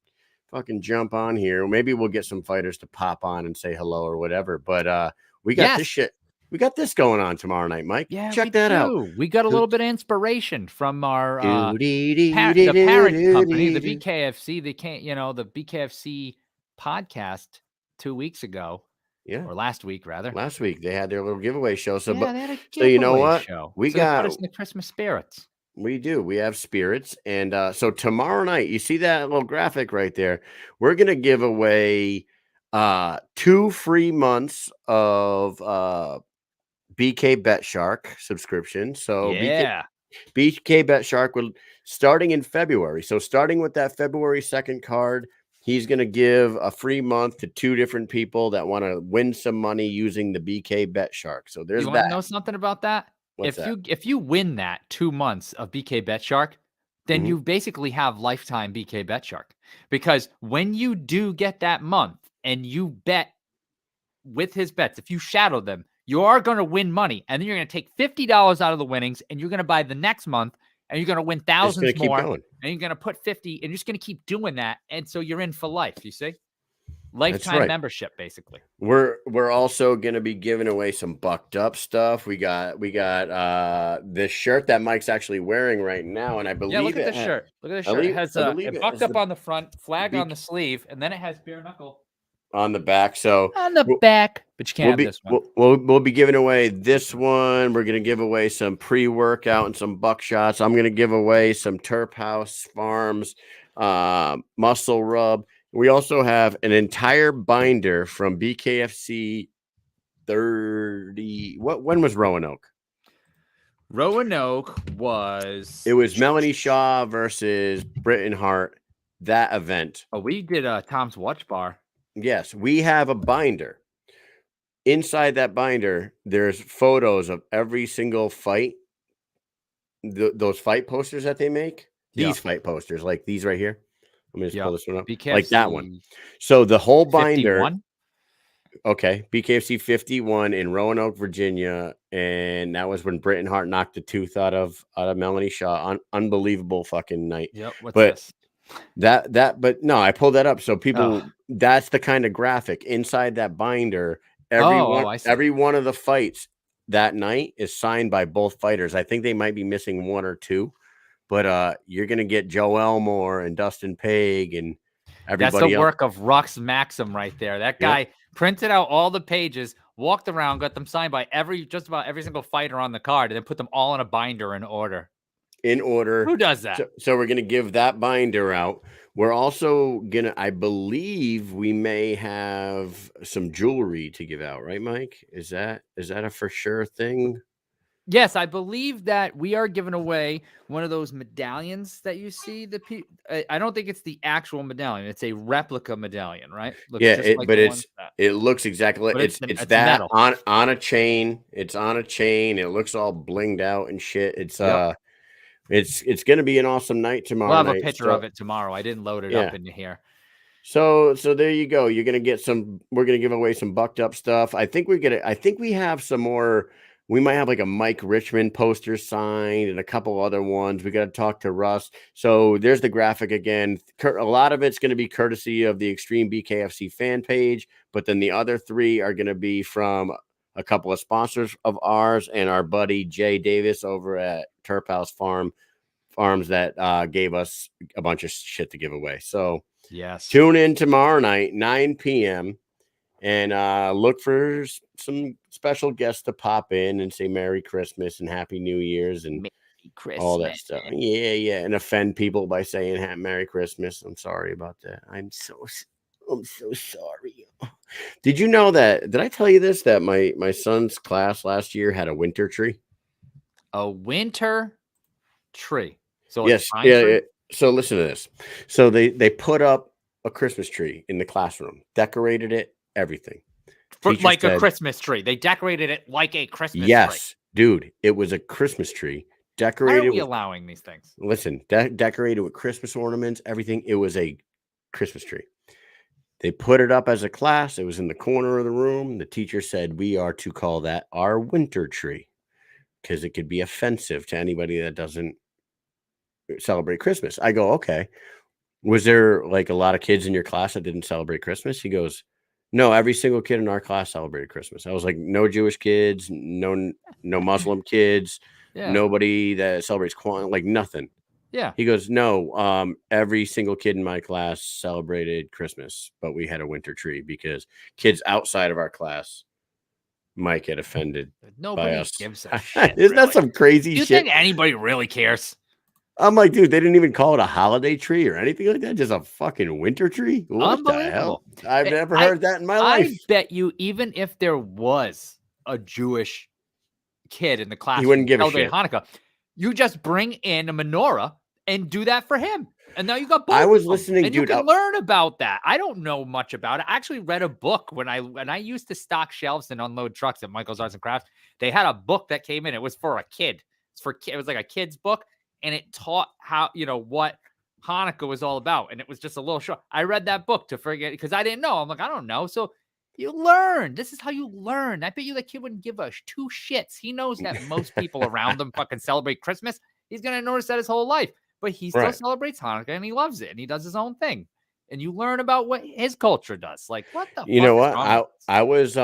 fucking jump on here. Maybe we'll get some fighters to pop on and say hello or whatever. But we got this shit. We got this going on tomorrow night, Mike. Yeah, check that out. We got a little bit of inspiration from our the parent company, the BKFC. They can't, the BKFC podcast 2 weeks ago. Yeah, or last week rather. Last week they had their little giveaway show. So, they had a so you know what? Show. We so got put us in the Christmas spirits. We do. We have spirits, and so tomorrow night, you see that little graphic right there. We're gonna give away 2 free months of BK Bet Shark subscription. So BK Bet Shark will starting in February. So starting with that February 2nd card, he's going to give a free month to 2 different people that want to win some money using the BK Bet Shark. So there's you want to know something about that? If you win that 2 months of BK Bet Shark, then you basically have lifetime BK Bet Shark, because when you do get that month and you bet with his bets, if you shadow them, you are going to win money, and then you're going to take $50 out of the winnings, and you're going to buy the next month, and you're going to win thousands more, and you're going to put 50, and you're just going to keep doing that, and so you're in for life. You see, lifetime membership, basically. We're also going to be giving away some bucked up stuff. We got this shirt that Mike's actually wearing right now, and I believe look at the shirt. Look at the shirt. It has a bucked up on the front, flag on the sleeve, and then it has bare knuckle on the back. So on the back, but you can't have this one. We'll be giving away this one. We're going to give away some pre-workout and some buckshots. I'm going to give away some Turp House Farms muscle rub. We also have an entire binder from BKFC 30. When was Roanoke? Roanoke was... It was Melanie Shaw versus Britton Hart, that event. Oh, we did Tom's Watch Bar. Yes, we have a binder. Inside that binder, there's photos of every single fight. Those fight posters that they make. These fight posters, like these right here. Let me just pull this one up. BKFC like that one. So the whole binder. 51? Okay, BKFC 51 in Roanoke, Virginia, and that was when Britton Hart knocked the tooth out of Melanie Shaw. Unbelievable fucking night. Yep. What's this? But no, I pulled that up so people. That's the kind of graphic inside that binder. Every one of the fights that night is signed by both fighters. I think they might be missing 1 or 2, but you're gonna get Joe Elmore and Dustin Page and everybody. That's the work of Rux Maxim right there. That guy printed out all the pages, walked around, got them signed by just about every single fighter on the card, and then put them all in a binder in order. Who does that? So we're going to give that binder out. We're also going to, I believe we may have some jewelry to give out, right, Mike? Is that a for sure thing? Yes, I believe that we are giving away one of those medallions that you see. I don't think it's the actual medallion. It's a replica medallion, right? It looks exactly like it's that metal. on a chain. It's on a chain. It looks all blinged out and shit. It's It's going to be an awesome night tomorrow. We'll have a picture of it tomorrow. I didn't load it up into here. So there you go. You're going to get some. We're going to give away some bucked up stuff. I think we have some more. We might have like a Mike Richmond poster signed and a couple other ones. We got to talk to Russ. So there's the graphic again. A lot of it's going to be courtesy of the Extreme BKFC fan page, but then the other 3 are going to be from a couple of sponsors of ours and our buddy Jay Davis over at Turp House Farms that gave us a bunch of shit to give away. So tune in tomorrow night, 9 p.m. and look for some special guests to pop in and say Merry Christmas and Happy New Year's and all that stuff. Yeah. And offend people by saying Merry Christmas. I'm sorry about that. I'm so sorry. Did you know that? Did I tell you this? That my son's class last year had a winter tree. A winter tree. So yes, yeah. So listen to this. So they put up a Christmas tree in the classroom, decorated it, everything. Like a Christmas tree. They decorated it like a Christmas tree. Yes, dude. It was a Christmas tree. Decorated. Why are we allowing these things? Listen, decorated with Christmas ornaments, everything. It was a Christmas tree. They put it up as a class. It was in the corner of the room. The teacher said, we are to call that our winter tree because it could be offensive to anybody that doesn't celebrate Christmas. I go, okay. Was there like a lot of kids in your class that didn't celebrate Christmas? He goes, no, every single kid in our class celebrated Christmas. I was like, no Jewish kids, no Muslim kids, Yeah. nobody that celebrates Kwanzaa, like nothing. Yeah. He goes, no, every single kid in my class celebrated Christmas, but we had a winter tree because kids outside of our class might get offended by Nobody us. gives a shit. Isn't that really. some crazy Do you shit? think anybody really cares? I'm like, dude, they didn't even call it a holiday tree or anything like that. Just a fucking winter tree. What the hell? Unbelievable. I've never heard that in my life. I bet you, even if there was a Jewish kid in the class He wouldn't give a celebrating shit. Hanukkah, you just bring in a menorah and do that for him. And now you got both. I was of them. listening, and dude. You can learn about that. I don't know much about it. I actually read a book when I used to stock shelves and unload trucks at Michael's Arts and Crafts. They had a book that came in. It was for a kid. It was like a kid's book, and it taught how, what Hanukkah was all about. And it was just a little short. I read that book to forget because I didn't know. I'm like, I don't know. So you learn. This is how you learn. I bet you that kid wouldn't give a two shits. He knows that most people around him fucking celebrate Christmas. He's going to notice that his whole life. But he still celebrates Hanukkah and he loves it and he does his own thing. And you learn about what his culture does. Like, what the fuck? You know what? I was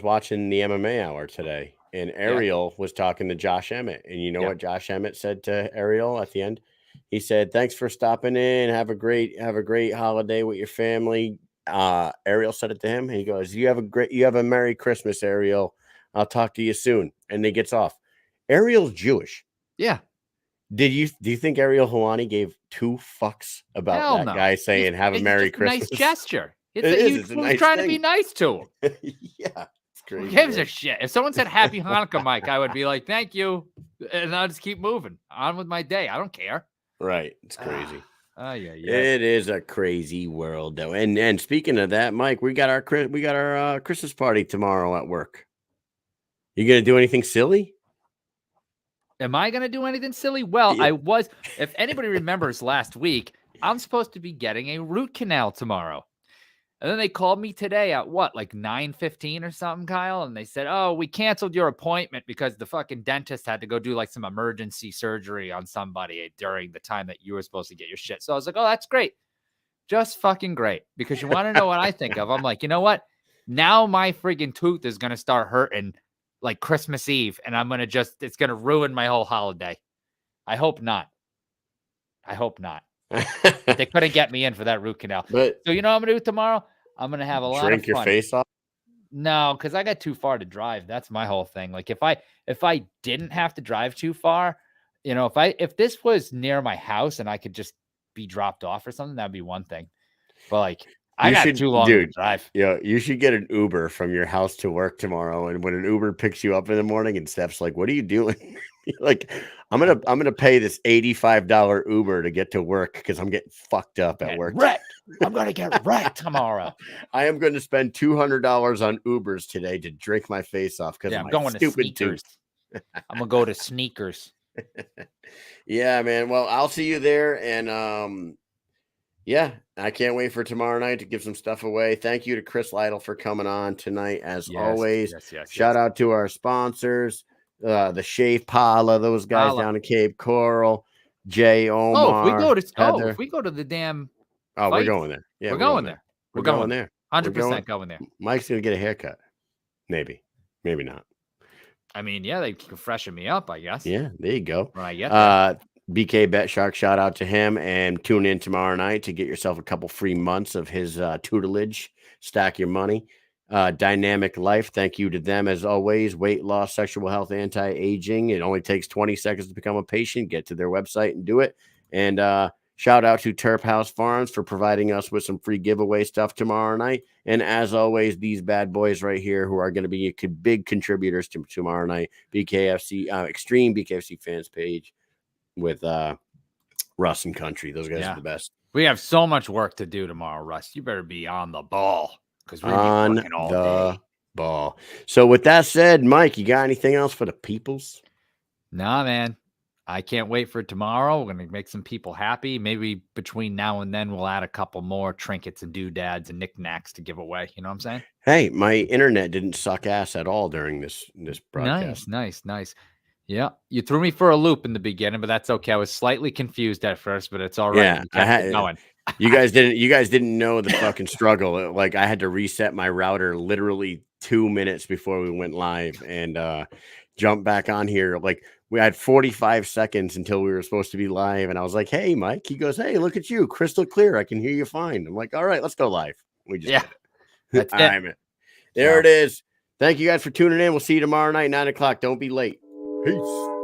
watching the MMA Hour today, and Ariel was talking to Josh Emmett. And you know what Josh Emmett said to Ariel at the end? He said, "Thanks for stopping in. Have a great holiday with your family." Ariel said it to him, and he goes, you have a Merry Christmas, Ariel. I'll talk to you soon. And he gets off. Ariel's Jewish. Yeah. Do you think Ariel Helwani gave two fucks about that guy saying have a Merry Christmas? Nice gesture. It's a nice trying thing. to be nice to him. Yeah. It's crazy. Who gives a shit? If someone said Happy Hanukkah, Mike, I would be like, thank you. And I'll just keep moving on with my day. I don't care. Right. It's crazy. Yeah. It is a crazy world, though. And speaking of that, Mike, we got our Christmas party tomorrow at work. You gonna do anything silly? Am I gonna do anything silly? Well, I was. If anybody remembers last week, I'm supposed to be getting a root canal tomorrow. And then they called me today at like 9:15 or something, Kyle. And they said, oh, we canceled your appointment because the fucking dentist had to go do like some emergency surgery on somebody during the time that you were supposed to get your shit. So I was like, oh, that's great. Just fucking great. Because you want to know what I think of? I'm like, you know what? Now my friggin' tooth is going to start hurting like Christmas Eve. And it's going to ruin my whole holiday. I hope not. They couldn't get me in for that root canal. So you know what I'm going to do tomorrow? I'm going to have a lot of fun. Drink your face off? No, because I got too far to drive. That's my whole thing. Like if I didn't have to drive too far, if this was near my house and I could just be dropped off or something, that'd be one thing. But like I got too long to drive. Yeah, you should get an Uber from your house to work tomorrow. And when an Uber picks you up in the morning and Steph's like, what are you doing? Like, I'm gonna pay this $85 Uber to get to work because I'm getting fucked up at work. Wrecked. I'm gonna get wrecked tomorrow. I am going to spend $200 on Ubers today to drink my face off because I'm going to sneakers. I'm gonna go to sneakers. Yeah, man. Well, I'll see you there, and yeah, I can't wait for tomorrow night to give some stuff away. Thank you to Chris Lytle for coming on tonight, as always. Shout out to our sponsors. The Shave Parlor, those guys down in Cape Coral, Jay Omar. If we go to the damn we're going there. Yeah, we're going there. We're going there. 100% going there. Mike's gonna get a haircut. Maybe not. I mean, yeah, they can freshen me up, I guess. Yeah, there you go. When I get there. BK Bet Shark, shout out to him, and tune in tomorrow night to get yourself a couple free months of his tutelage. Stack your money. Dynamic Life, thank you to them as always. Weight loss, sexual health, anti-aging. It only takes 20 seconds to become a patient. Get to their website and do it. And shout out to Turp House Farms for providing us with some free giveaway stuff tomorrow night. And as always, these bad boys right here who are going to be big contributors to tomorrow night. BKFC, Extreme BKFC fans page with Russ and Country. Those guys are the best. We have so much work to do tomorrow, Russ. You better be on the ball. Because we're on working all the day. Ball. So with that said, Mike, you got anything else for the peoples? Nah, man. I can't wait for tomorrow. We're going to make some people happy. Maybe between now and then, we'll add a couple more trinkets and doodads and knickknacks to give away. You know what I'm saying? Hey, my internet didn't suck ass at all during this broadcast. Nice. Yeah, you threw me for a loop in the beginning, but that's okay. I was slightly confused at first, but it's all right. Yeah, You I kept it had. going. You guys didn't know the fucking struggle. Like I had to reset my router literally 2 minutes before we went live and jump back on here. Like we had 45 seconds until we were supposed to be live, and I was like, "Hey, Mike." He goes, "Hey, look at you, crystal clear. I can hear you fine." I'm like, "All right, let's go live." We just Yeah, did it. that's All it. right, man. There So- it is. Thank you guys for tuning in. We'll see you tomorrow night, 9 o'clock. Don't be late. Peace.